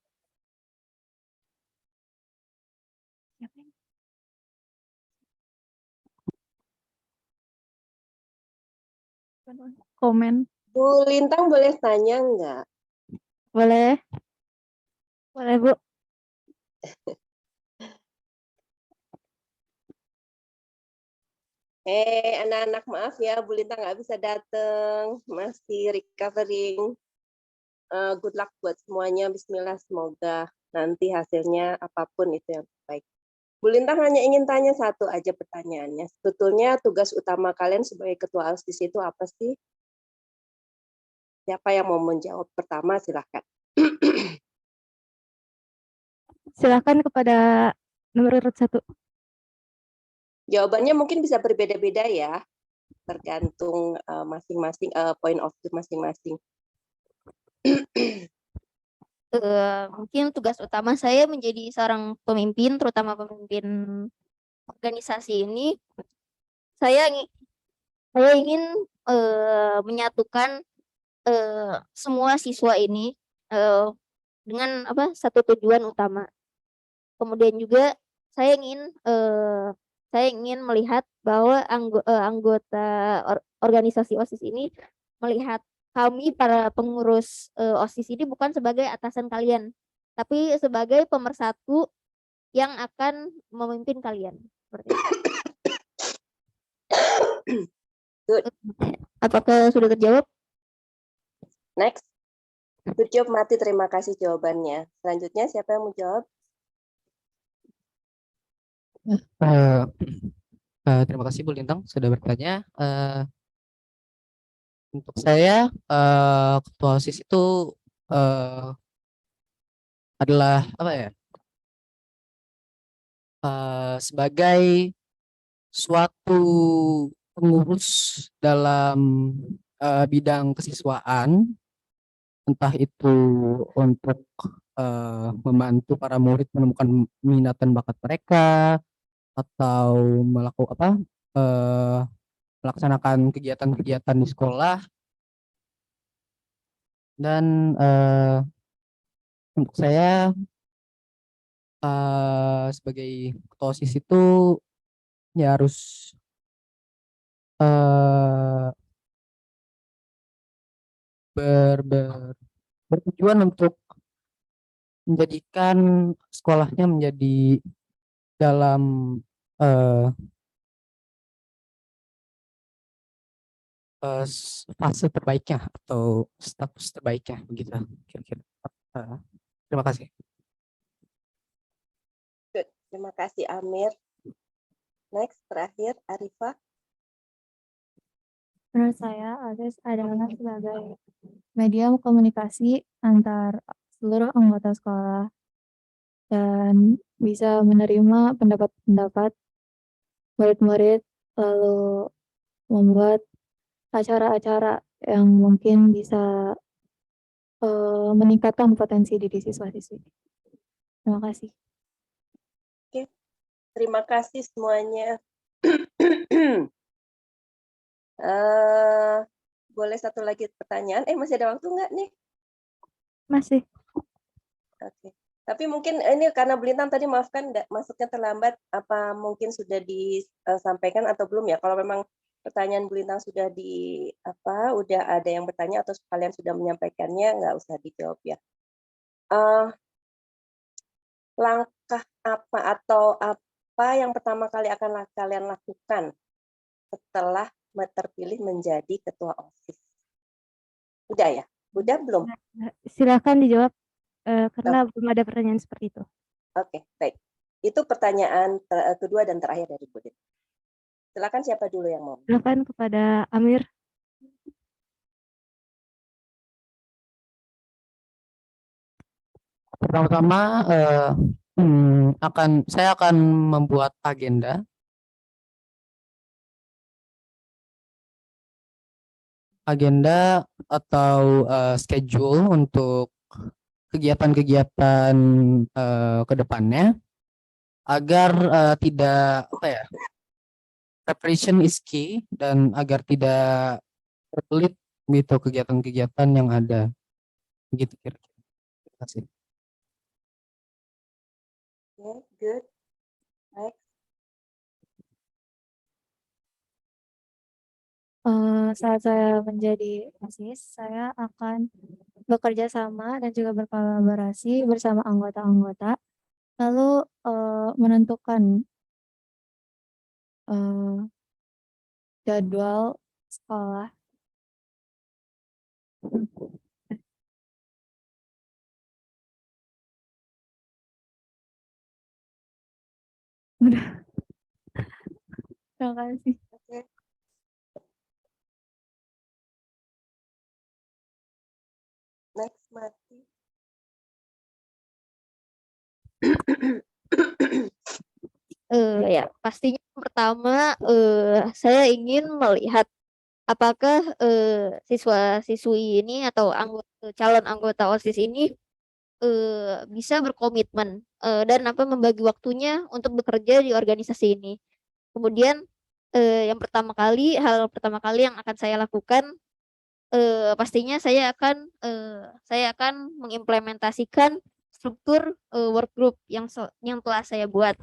Komen. Bu Lintang boleh tanya nggak? Boleh. Boleh, Bu. Anak-anak maaf ya, Bu Lintang nggak bisa datang, masih recovering. Good luck buat semuanya, Bismillah, semoga nanti hasilnya apapun itu yang terbaik. Bu Lintang hanya ingin tanya satu aja pertanyaannya. Sebetulnya tugas utama kalian sebagai ketua OSIS itu apa sih? Siapa yang mau menjawab pertama, silahkan. Silakan kepada nomor urut 1. Jawabannya mungkin bisa berbeda-beda ya, tergantung masing-masing point of view masing-masing. Mungkin tugas utama saya menjadi seorang pemimpin, terutama pemimpin organisasi ini. Saya ingin menyatukan semua siswa ini dengan satu tujuan utama. Kemudian juga saya ingin melihat bahwa anggota organisasi OSIS ini melihat kami para pengurus OSIS ini bukan sebagai atasan kalian, tapi sebagai pemersatu yang akan memimpin kalian. Seperti itu. Good. Apakah sudah terjawab? Next. Good job, Mati. Terima kasih jawabannya. Selanjutnya siapa yang mau jawab? Terima kasih Bu Lintang sudah bertanya. Untuk saya, ketua OSIS itu adalah apa ya? Sebagai suatu pengurus dalam bidang kesiswaan, entah itu untuk membantu para murid menemukan minat dan bakat mereka, atau melaksanakan kegiatan-kegiatan di sekolah. Dan untuk saya sebagai ketua OSIS itu ya harus bertujuan untuk menjadikan sekolahnya menjadi dalam fase terbaiknya atau status terbaiknya begitu kira-kira. Terima kasih. Good. Terima kasih Amir. Next, terakhir Arifah. Menurut saya, OSIS adalah sebagai medium komunikasi antar seluruh anggota sekolah dan bisa menerima pendapat-pendapat murid-murid, lalu membuat acara-acara yang mungkin bisa meningkatkan potensi diri siswa-siswi. Terima kasih. Oke, terima kasih semuanya. Boleh satu lagi pertanyaan? Masih ada waktu nggak nih? Masih. Oke. Tapi mungkin ini karena Bu Lintang tadi maafkan masuknya terlambat, apa mungkin sudah disampaikan atau belum ya? Kalau memang pertanyaan Bu Lintang sudah udah ada yang bertanya atau kalian sudah menyampaikannya, nggak usah dijawab ya. Langkah apa atau apa yang pertama kali akan kalian lakukan setelah terpilih menjadi ketua OSIS? Udah ya? Udah belum? Silakan dijawab karena belum ada pertanyaan seperti itu. Oke, baik. Itu pertanyaan kedua dan terakhir dari Bu Lintang. Silakan siapa dulu yang mau? Silakan kepada Amir. Pertama-tama saya akan membuat agenda atau schedule untuk kegiatan-kegiatan ke depannya agar tidak preparation is key dan agar tidak terpelit gitu kegiatan-kegiatan yang ada gitu kira-kira. Terima kasih. Okay, good. Next. Saat saya menjadi OSIS, saya akan bekerja sama dan juga berkolaborasi bersama anggota-anggota, lalu menentukan jadwal sekolah. Udah. Terima kasih. Oke. Next, Mati. Ya, pastinya pertama saya ingin melihat apakah siswa-siswi ini atau calon anggota OSIS ini bisa berkomitmen dan membagi waktunya untuk bekerja di organisasi ini. Kemudian hal pertama kali yang akan saya lakukan pastinya saya akan mengimplementasikan struktur work group yang telah saya buat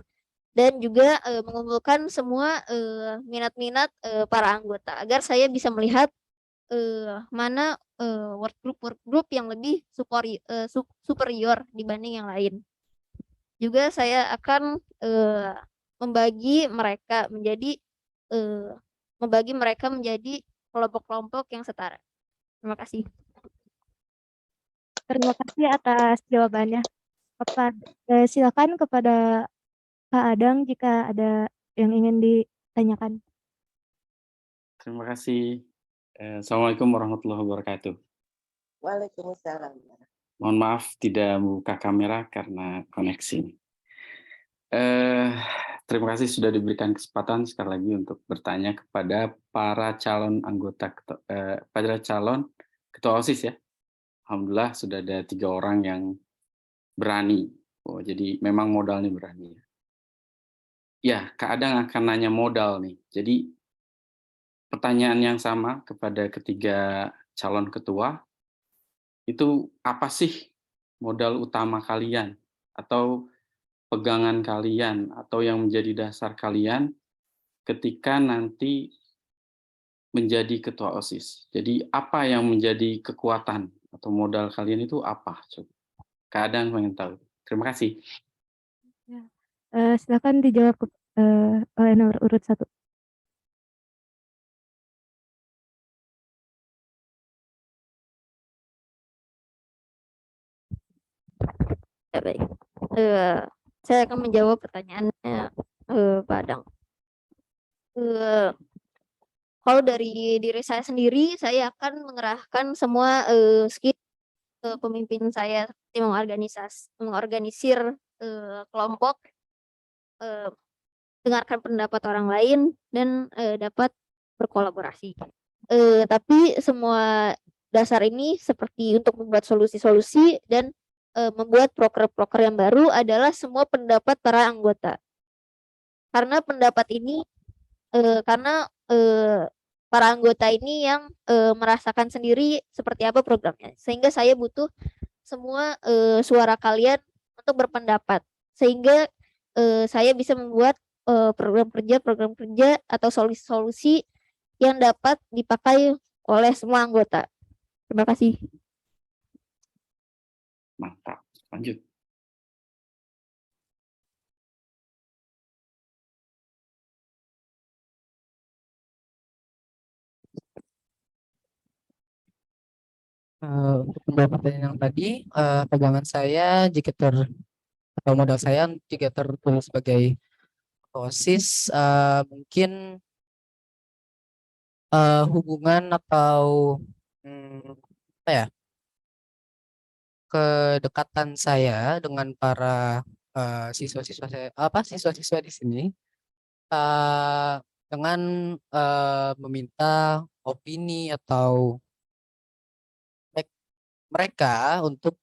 dan juga mengumpulkan semua minat-minat para anggota agar saya bisa melihat mana work group yang lebih superior dibanding yang lain. Juga saya akan membagi mereka menjadi kelompok-kelompok yang setara. Terima kasih. Terima kasih atas jawabannya. Silakan kepada Kak Adang jika ada yang ingin ditanyakan. Terima kasih. Assalamualaikum warahmatullahi wabarakatuh. Waalaikumsalam. Mohon maaf tidak membuka kamera karena koneksi. Terima kasih sudah diberikan kesempatan sekali lagi untuk bertanya kepada para calon ketua OSIS ya. Alhamdulillah sudah ada 3 orang yang berani. Jadi memang modalnya berani. Ya, kadang akan nanya modal nih. Jadi pertanyaan yang sama kepada ketiga calon ketua, itu apa sih modal utama kalian atau pegangan kalian atau yang menjadi dasar kalian ketika nanti menjadi ketua OSIS? Jadi apa yang menjadi kekuatan atau modal kalian itu apa? Kadang pengen tahu. Terima kasih. Silakan dijawab oleh nomor urut 1. Ya, baik. Saya akan menjawab pertanyaannya Pak Adang. Kalau dari diri saya sendiri, saya akan mengerahkan semua skill pemimpin saya seperti mengorganisir kelompok, dengarkan pendapat orang lain dan dapat berkolaborasi. Tapi semua dasar ini seperti untuk membuat solusi-solusi dan membuat proker-proker yang baru adalah semua pendapat para anggota. Karena pendapat ini para anggota ini yang merasakan sendiri seperti apa programnya. Sehingga saya butuh semua suara kalian untuk berpendapat. Sehingga saya bisa membuat program kerja atau solusi-solusi yang dapat dipakai oleh semua anggota. Terima kasih. Mantap. Lanjut. Untuk menjawab pertanyaan yang tadi, pegangan saya atau modal saya jika tertulis sebagai OSIS, mungkin hubungan atau apa ya, kedekatan saya dengan para siswa-siswa siswa-siswa di sini, dengan meminta opini atau mereka untuk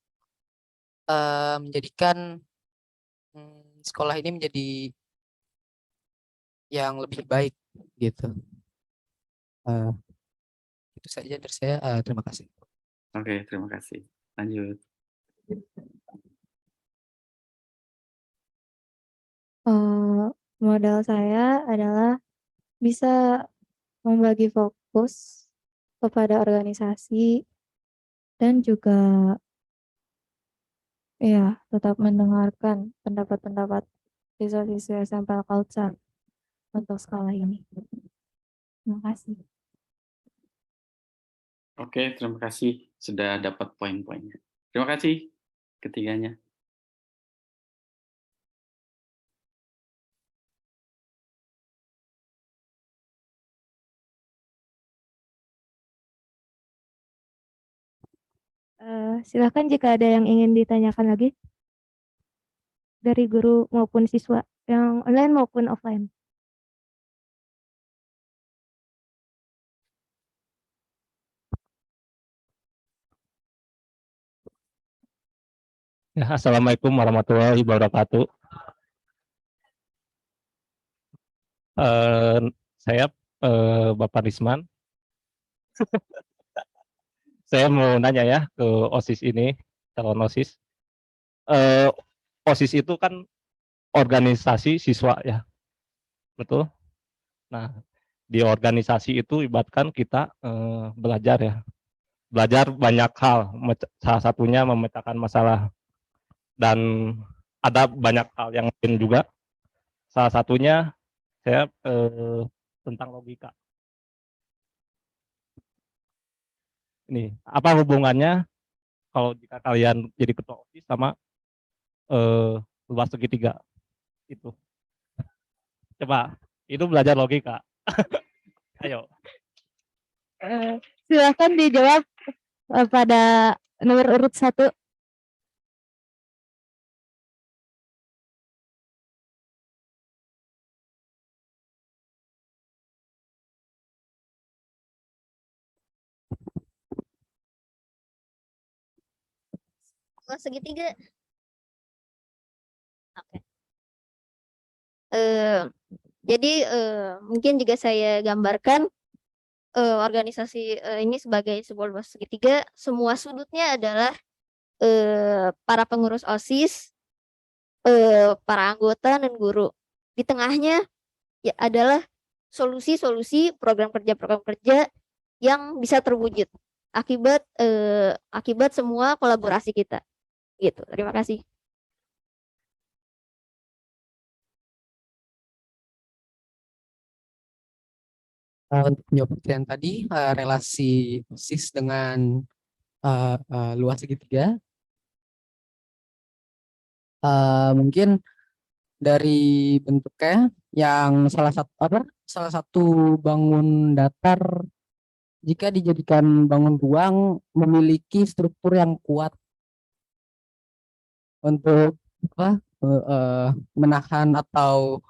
menjadikan sekolah ini menjadi yang lebih baik gitu. Itu saja dari saya. Terima kasih. Oke, terima kasih. Lanjut. Modal saya adalah bisa membagi fokus kepada organisasi dan juga ya tetap mendengarkan pendapat-pendapat siswa-siswa SMP Al-Kautsar untuk sekolah ini. Terima kasih. Oke, terima kasih sudah dapat poin-poinnya. Terima kasih ketiganya. Silakan jika ada yang ingin ditanyakan lagi dari guru maupun siswa yang online maupun offline. Ya, Assalamualaikum warahmatullahi wabarakatuh. Saya Bapak Risman. Saya mau nanya ya ke OSIS ini, calon OSIS. OSIS itu kan organisasi siswa ya, betul? Nah, di organisasi itu ibaratkan kita belajar ya, belajar banyak hal, salah satunya memecahkan masalah, dan ada banyak hal yang lain juga. Salah satunya saya tentang logika. Ini apa hubungannya kalau jika kalian jadi ketua OSIS sama luas segitiga itu? Coba, itu belajar logika. Ayo. Silakan dijawab pada nomor urut 1. Luas segitiga. Oke. Jadi mungkin jika saya gambarkan organisasi ini sebagai sebuah luas segitiga, semua sudutnya adalah para pengurus OSIS, para anggota dan guru. Di tengahnya ya adalah solusi-solusi program kerja yang bisa terwujud akibat semua kolaborasi kita. Gitu. Terima kasih. Untuk menjawab pertanyaan tadi, relasi OSIS dengan luas segitiga, mungkin dari bentuknya yang salah satu bangun datar jika dijadikan bangun ruang memiliki struktur yang kuat untuk menahan atau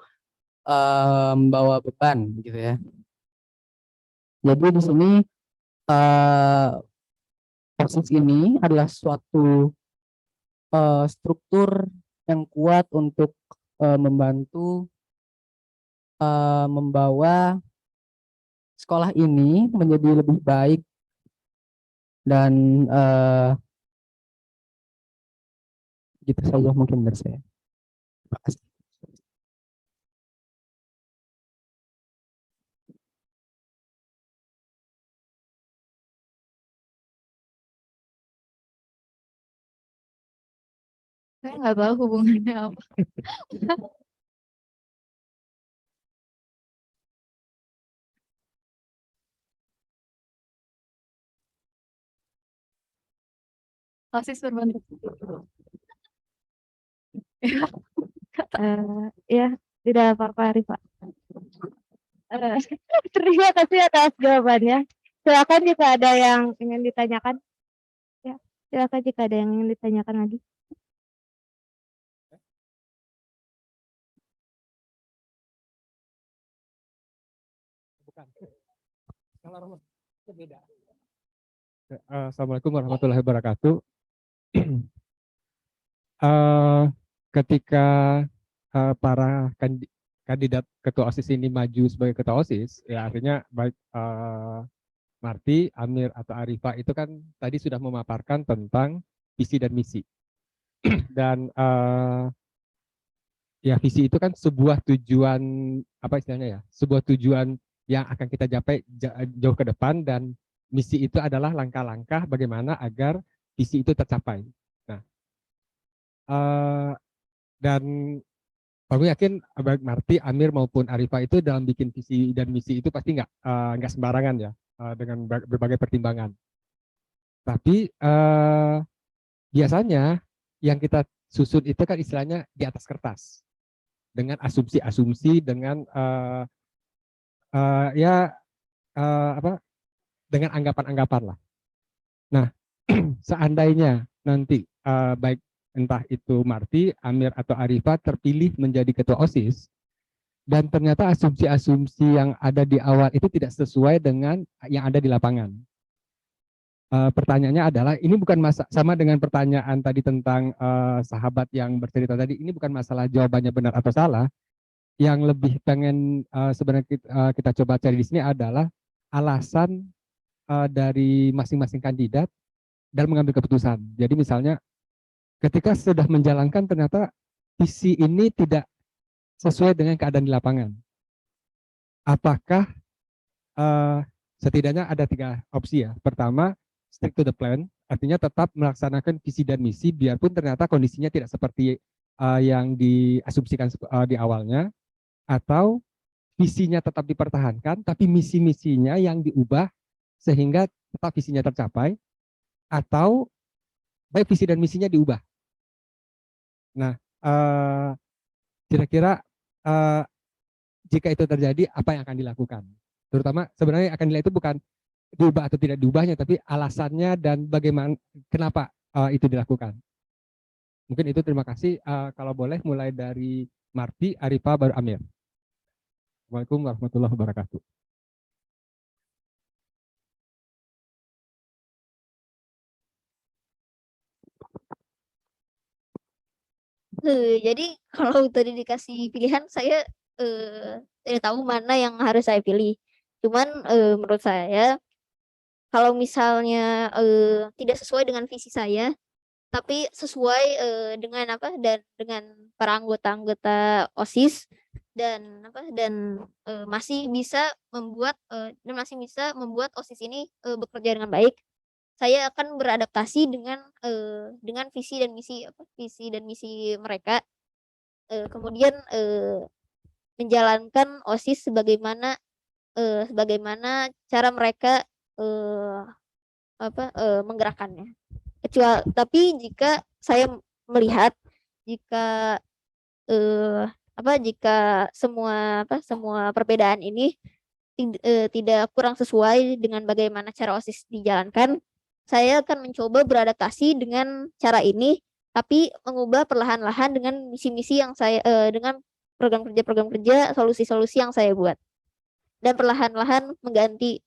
membawa beban gitu ya. Jadi di sini OSIS ini adalah suatu struktur yang kuat untuk membantu membawa sekolah ini menjadi lebih baik dan gitu saja mungkin dari saya. Terima kasih. Saya nggak tahu hubungannya apa. OSIS berbentuk. Ya, tidak apa-apa, Rifa. Terima kasih atas jawabannya. Silakan jika ada yang ingin ditanyakan. Ya, silakan jika ada yang ingin ditanyakan lagi. Bukan. Beda. Assalamualaikum warahmatullahi wabarakatuh. Ketika para kandidat ketua OSIS ini maju sebagai ketua OSIS, ya artinya baik Marti, Amir, atau Arifa itu kan tadi sudah memaparkan tentang visi dan misi. Dan ya visi itu kan sebuah tujuan, apa istilahnya ya, sebuah tujuan yang akan kita capai jauh ke depan, dan misi itu adalah langkah-langkah bagaimana agar visi itu tercapai. Nah, dan kami yakin baik Marti, Amir maupun Arifa itu dalam bikin visi dan misi itu pasti nggak sembarangan ya, dengan berbagai pertimbangan. Tapi biasanya yang kita susun itu kan istilahnya di atas kertas, dengan asumsi-asumsi, dengan dengan anggapan-anggapan lah. Nah, seandainya nanti baik entah itu Marti, Amir, atau Arifa terpilih menjadi ketua OSIS, dan ternyata asumsi-asumsi yang ada di awal itu tidak sesuai dengan yang ada di lapangan. Pertanyaannya adalah, ini bukan sama dengan pertanyaan tadi tentang sahabat yang bercerita tadi, ini bukan masalah jawabannya benar atau salah. Yang lebih pengen sebenarnya kita coba cari di sini adalah alasan dari masing-masing kandidat dalam mengambil keputusan. Jadi misalnya ketika sudah menjalankan ternyata visi ini tidak sesuai dengan keadaan di lapangan. Apakah setidaknya ada 3 opsi ya. Pertama, stick to the plan, artinya tetap melaksanakan visi dan misi biarpun ternyata kondisinya tidak seperti yang diasumsikan di awalnya, atau visinya tetap dipertahankan tapi misi-misinya yang diubah sehingga tetap visinya tercapai, atau baik visi dan misinya diubah. Nah, kira-kira jika itu terjadi, apa yang akan dilakukan? Terutama sebenarnya akan dilihat itu bukan diubah atau tidak diubahnya, tapi alasannya dan bagaimana, kenapa itu dilakukan. Mungkin itu, terima kasih. Kalau boleh mulai dari Marti, Arifa, baru Amir. Assalamualaikum warahmatullahi wabarakatuh. Jadi kalau tadi dikasih pilihan, saya tidak tahu mana yang harus saya pilih. Cuman menurut saya, kalau misalnya tidak sesuai dengan visi saya, tapi sesuai dengan dengan para anggota-anggota OSIS, dan masih bisa membuat OSIS ini bekerja dengan baik, saya akan beradaptasi dengan visi dan misi mereka, kemudian menjalankan OSIS sebagaimana cara mereka menggerakkannya. Tapi jika saya melihat jika semua perbedaan ini tidak kurang sesuai dengan bagaimana cara OSIS dijalankan, saya akan mencoba beradaptasi dengan cara ini, tapi mengubah perlahan-lahan dengan misi-misi yang dengan program kerja, solusi-solusi yang saya buat, dan perlahan-lahan mengganti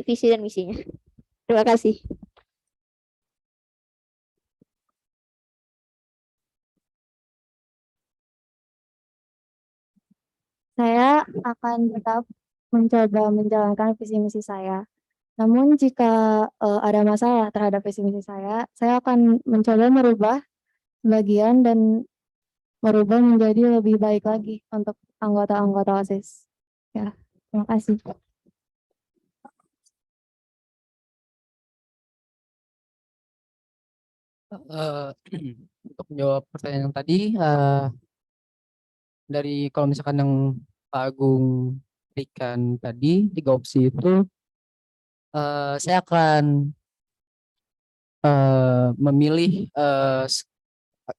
visi dan misinya. Terima kasih. Saya akan tetap mencoba menjalankan visi misi saya. Namun jika ada masalah terhadap visi misi saya akan mencoba merubah sebagian dan merubah menjadi lebih baik lagi untuk anggota-anggota OSIS. Ya, terima kasih. Eh, untuk menjawab pertanyaan yang tadi, dari kalau misalkan yang Pak Agung berikan tadi 3 opsi itu, saya akan memilih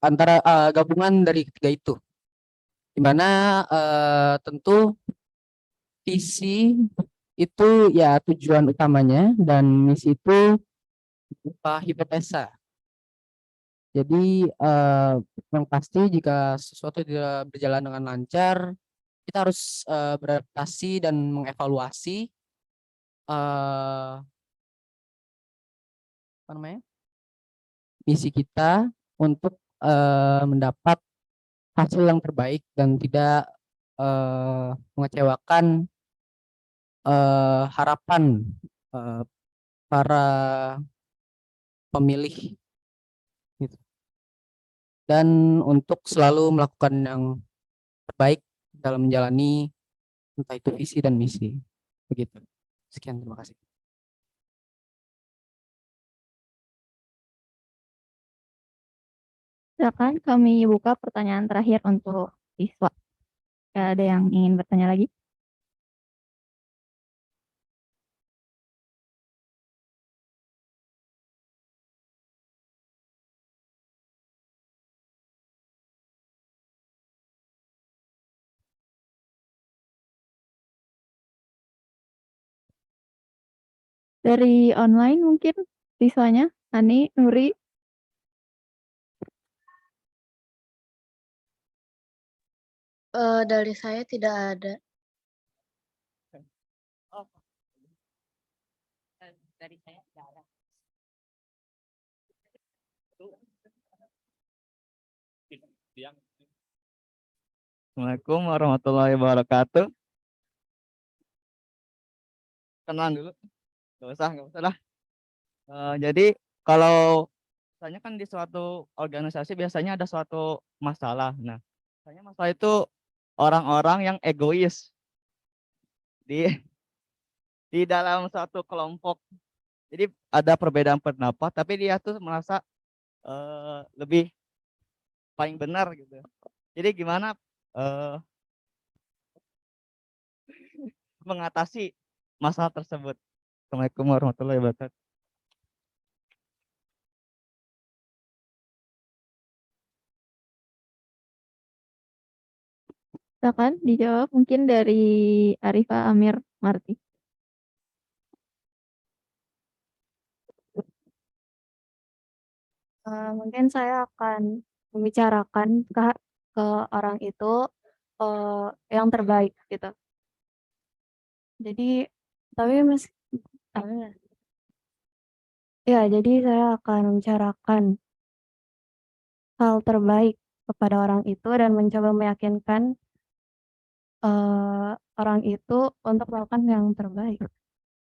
antara gabungan dari ketiga itu, di mana tentu visi itu ya tujuan utamanya dan misi itu berupa hipotesa. Jadi yang pasti jika sesuatu tidak berjalan dengan lancar, kita harus beradaptasi dan mengevaluasi apa namanya, misi kita untuk mendapat hasil yang terbaik dan tidak mengecewakan harapan para pemilih gitu. Dan untuk selalu melakukan yang terbaik dalam menjalani entah itu visi dan misi. Begitu. Sekian, terima kasih. Silakan kami buka pertanyaan terakhir untuk siswa. Ada yang ingin bertanya lagi? Dari online mungkin siswanya, Ani, Nuri. Dari saya tidak ada. Oh, dari saya tidak ada. Assalamualaikum warahmatullahi wabarakatuh. Kenalan dulu. Gak usah lah. Jadi kalau misalnya kan di suatu organisasi biasanya ada suatu masalah. Nah, biasanya masalah itu orang-orang yang egois di dalam suatu kelompok. Jadi ada perbedaan pendapat, tapi dia tuh merasa lebih paling benar gitu. Jadi gimana mengatasi masalah tersebut? Assalamualaikum warahmatullahi wabarakatuh. Silakan dijawab mungkin dari Arifah Amir Marti. Mungkin saya akan membicarakan ke orang itu yang terbaik gitu. Jadi tapi ya jadi saya akan membicarakan hal terbaik kepada orang itu dan mencoba meyakinkan orang itu untuk melakukan yang terbaik.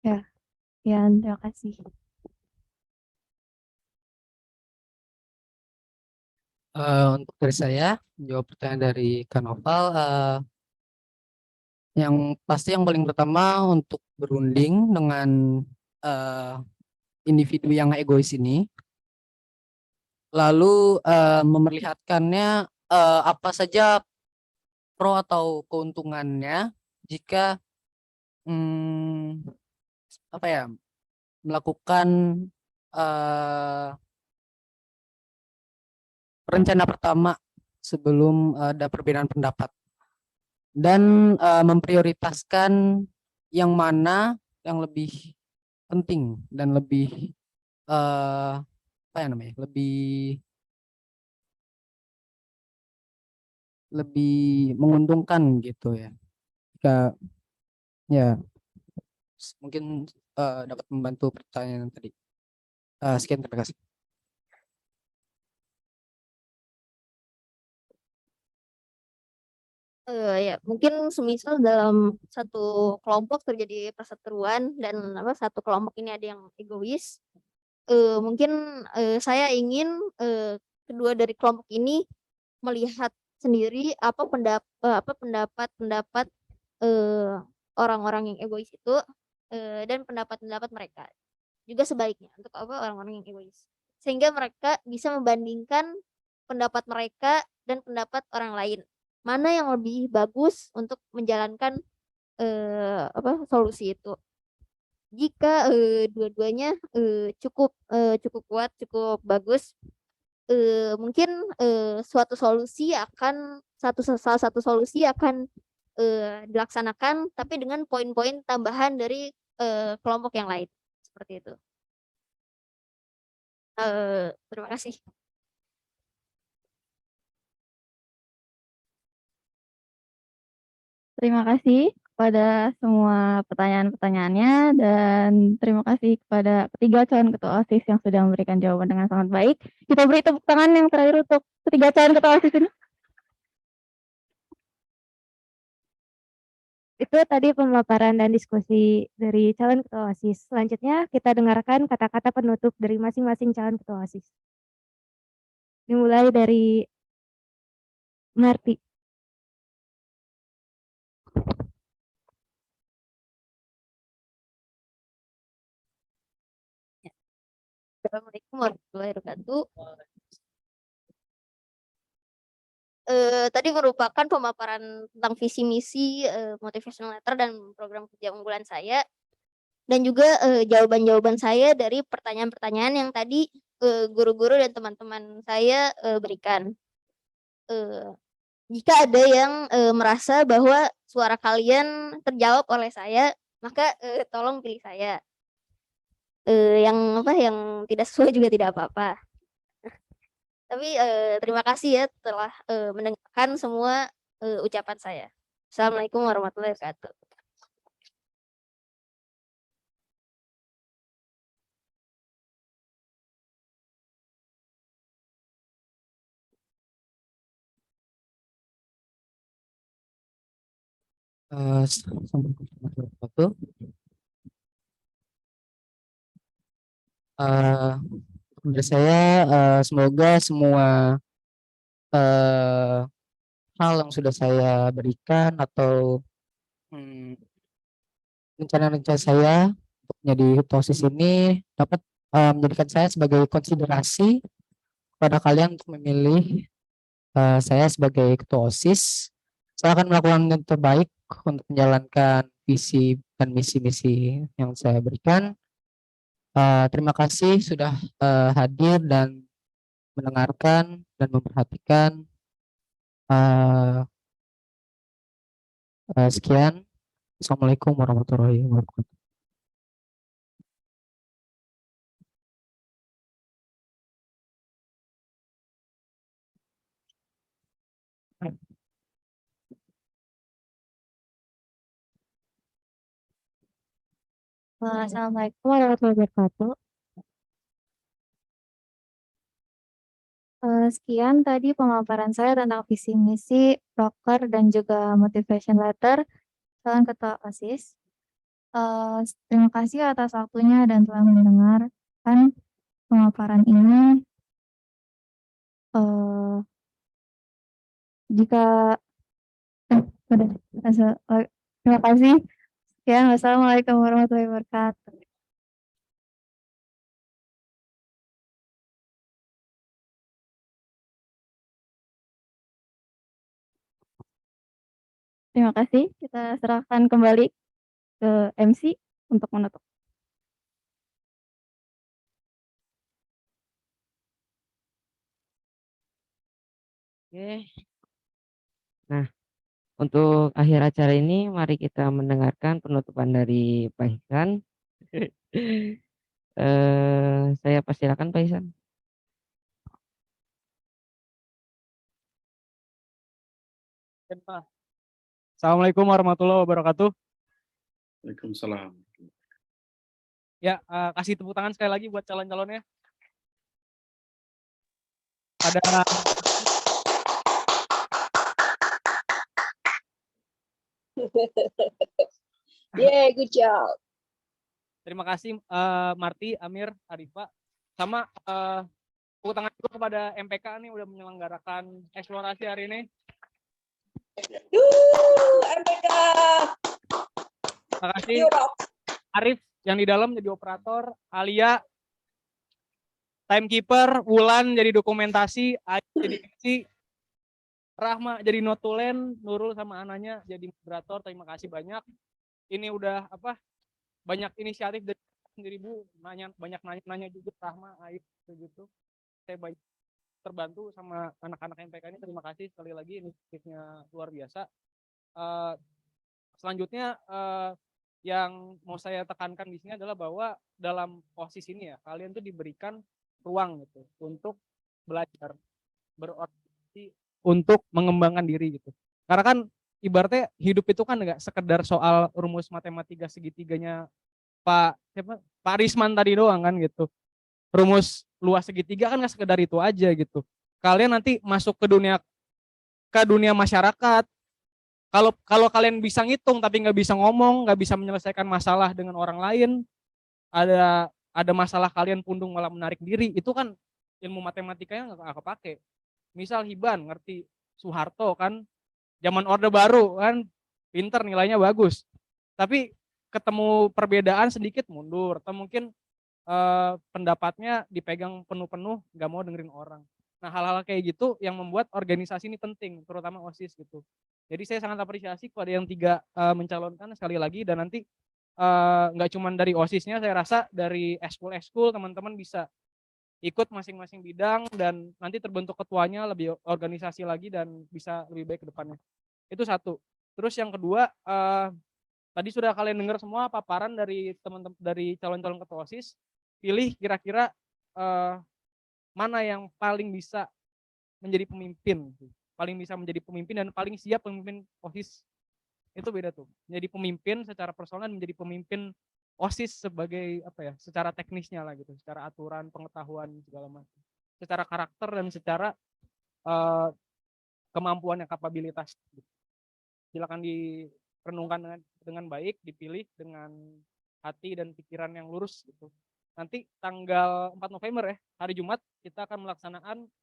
Ya, ya terima kasih. Untuk dari saya menjawab pertanyaan dari Kak Noval, yang pasti yang paling pertama untuk berunding dengan individu yang egois ini, lalu memperlihatkannya apa saja pro atau keuntungannya jika apa ya, melakukan rencana pertama sebelum ada perbedaan pendapat, dan memprioritaskan yang mana yang lebih penting dan lebih apa ya namanya, lebih menguntungkan gitu ya. Jika ya mungkin dapat membantu pertanyaan tadi. Sekian, terima kasih. Ya mungkin semisal dalam satu kelompok terjadi perseteruan dan satu kelompok ini ada yang egois, mungkin saya ingin kedua dari kelompok ini melihat sendiri apa pendapat orang-orang yang egois itu dan pendapat-pendapat mereka juga sebaliknya untuk orang-orang yang egois. sehingga mereka bisa membandingkan pendapat mereka dan pendapat orang lain. Mana yang lebih bagus untuk menjalankan solusi itu. Jika dua-duanya cukup kuat, cukup bagus, mungkin salah satu solusi akan dilaksanakan, tapi dengan poin-poin tambahan dari kelompok yang lain, seperti itu. Terima kasih. Terima kasih kepada semua pertanyaan-pertanyaannya dan terima kasih kepada ketiga calon ketua OSIS yang sudah memberikan jawaban dengan sangat baik. Kita beri tepuk tangan yang terakhir untuk ketiga calon ketua OSIS ini. Itu tadi pemaparan dan diskusi dari calon ketua OSIS. Selanjutnya kita dengarkan kata-kata penutup dari masing-masing calon ketua OSIS. Dimulai dari Marti. Assalamualaikum warahmatullahi wabarakatuh. Tadi merupakan pemaparan tentang visi misi, motivational letter dan program kerja unggulan saya, dan juga jawaban-jawaban saya dari pertanyaan-pertanyaan yang tadi guru-guru dan teman-teman saya berikan. Jika ada yang merasa bahwa suara kalian terjawab oleh saya, maka tolong pilih saya. Yang tidak sesuai juga tidak apa-apa. Tapi terima kasih ya telah mendengarkan semua ucapan saya. Assalamualaikum warahmatullahi wabarakatuh. Assalamualaikum warahmatullahi wabarakatuh. Dari saya semoga semua hal yang sudah saya berikan atau rencana-rencana saya untuk menjadi OSIS ini dapat menjadikan saya sebagai konsiderasi kepada kalian untuk memilih saya sebagai ketua OSIS. Saya akan melakukan yang terbaik untuk menjalankan visi dan misi-misi yang saya berikan. Terima kasih sudah hadir dan mendengarkan dan memperhatikan. Sekian. Assalamualaikum warahmatullahi wabarakatuh. Assalamualaikum warahmatullahi wabarakatuh. Sekian tadi pemaparan saya tentang visi misi, proker, dan juga motivation letter calon ketua OSIS. Terima kasih atas waktunya dan telah mendengarkan pemaparan ini. Terima kasih. Sekian, wassalamualaikum warahmatullahi wabarakatuh. Terima kasih. Kita serahkan kembali ke MC untuk menutup. Oke. Nah, untuk akhir acara ini mari kita mendengarkan penutupan dari Pak Ihsan. Saya persilakan Pak Ihsan. Assalamualaikum warahmatullahi wabarakatuh. Waalaikumsalam. Ya, kasih tepuk tangan sekali lagi buat calon-calonnya. Pada Yeah, good job. terima kasih Marti, Amir, Arifa, sama tepuk tangan juga kepada MPK nih udah menyelenggarakan eksplorasi hari ini. MPK. Terima kasih Arif yang di dalam jadi operator, Alia, Timekeeper, Wulan jadi dokumentasi, Ayu jadi MC, Rahma jadi notulen, Nurul sama Ananya jadi moderator. Terima kasih banyak. Ini udah apa? Banyak inisiatif dari sendiri Bu, banyak nanya juga Rahma, Ayu gitu. Saya banyak terbantu sama anak-anak MPK ini. Terima kasih sekali lagi, inisiatifnya luar biasa. Selanjutnya yang mau saya tekankan di sini adalah bahwa dalam OSIS ini ya, kalian tuh diberikan ruang gitu untuk belajar, berorganisasi, untuk mengembangkan diri gitu. Karena kan ibaratnya hidup itu kan nggak sekedar soal rumus matematika segitiganya Pak Risman tadi doang kan gitu. Rumus luas segitiga kan nggak sekedar itu aja gitu. Kalian nanti masuk ke dunia masyarakat. Kalau kalian bisa ngitung tapi nggak bisa ngomong, nggak bisa menyelesaikan masalah dengan orang lain, ada masalah kalian pundung malah menarik diri, itu kan ilmu matematikanya nggak kepake. Misal Hiban ngerti Soeharto kan, zaman Orde Baru kan, pinter nilainya bagus, tapi ketemu perbedaan sedikit mundur, atau mungkin pendapatnya dipegang penuh-penuh, nggak mau dengerin orang. Nah, hal-hal kayak gitu yang membuat organisasi ini penting, terutama OSIS gitu. Jadi saya sangat apresiasi kepada yang 3 mencalonkan sekali lagi, dan nanti nggak cuma dari OSIS-nya, saya rasa dari ekskul teman-teman bisa ikut masing-masing bidang, dan nanti terbentuk ketuanya lebih organisasi lagi dan bisa lebih baik ke depannya. Itu satu. Terus yang kedua, tadi sudah kalian dengar semua paparan dari teman-teman dari calon-calon ketua OSIS. Pilih kira-kira mana yang paling bisa menjadi pemimpin, dan paling siap pemimpin OSIS. Itu beda tuh. Menjadi pemimpin secara personal dan menjadi pemimpin OSIS sebagai apa ya, secara teknisnya lah gitu, secara aturan, pengetahuan segala macam, secara karakter dan secara kemampuan dan kapabilitas. Silakan direnungkan dengan baik, dipilih dengan hati dan pikiran yang lurus gitu. Nanti tanggal 4 November ya, hari Jumat, kita akan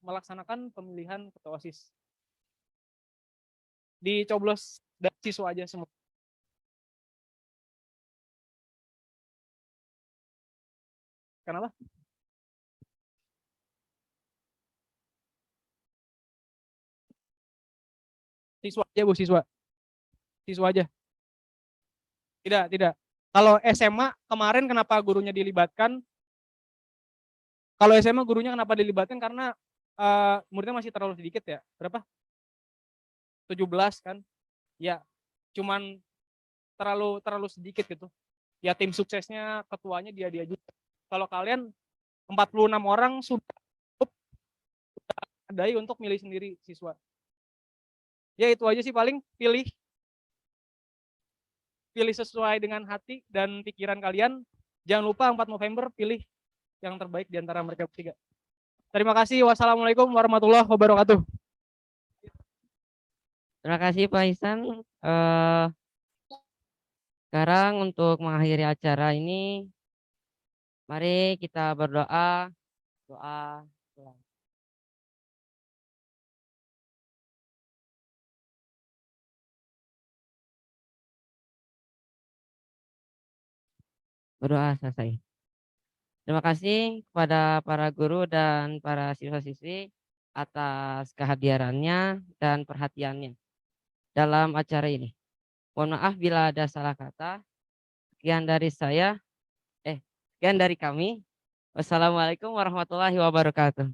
melaksanakan pemilihan ketua OSIS. Dicoblos dari siswa aja semua. Kenapa? Siswa aja Bu, siswa aja. Tidak. Kalau SMA kemarin kenapa gurunya dilibatkan? Kalau SMA gurunya kenapa dilibatkan? Karena muridnya masih terlalu sedikit ya. Berapa? 17 kan? Ya, cuman terlalu sedikit gitu. Ya tim suksesnya ketuanya dia juga. Kalau kalian 46 orang sudah ada untuk milih sendiri siswa. Ya itu aja sih, paling pilih sesuai dengan hati dan pikiran kalian. Jangan lupa 4 November pilih yang terbaik di antara mereka bertiga. Terima kasih. Wassalamualaikum warahmatullahi wabarakatuh. Terima kasih Pak Ihsan. Sekarang untuk mengakhiri acara ini, mari kita berdoa. Doa. Berdoa selesai. Terima kasih kepada para guru dan para siswa-siswi atas kehadirannya dan perhatiannya dalam acara ini. Mohon maaf bila ada salah kata. Sekian dari kami. Wassalamualaikum warahmatullahi wabarakatuh.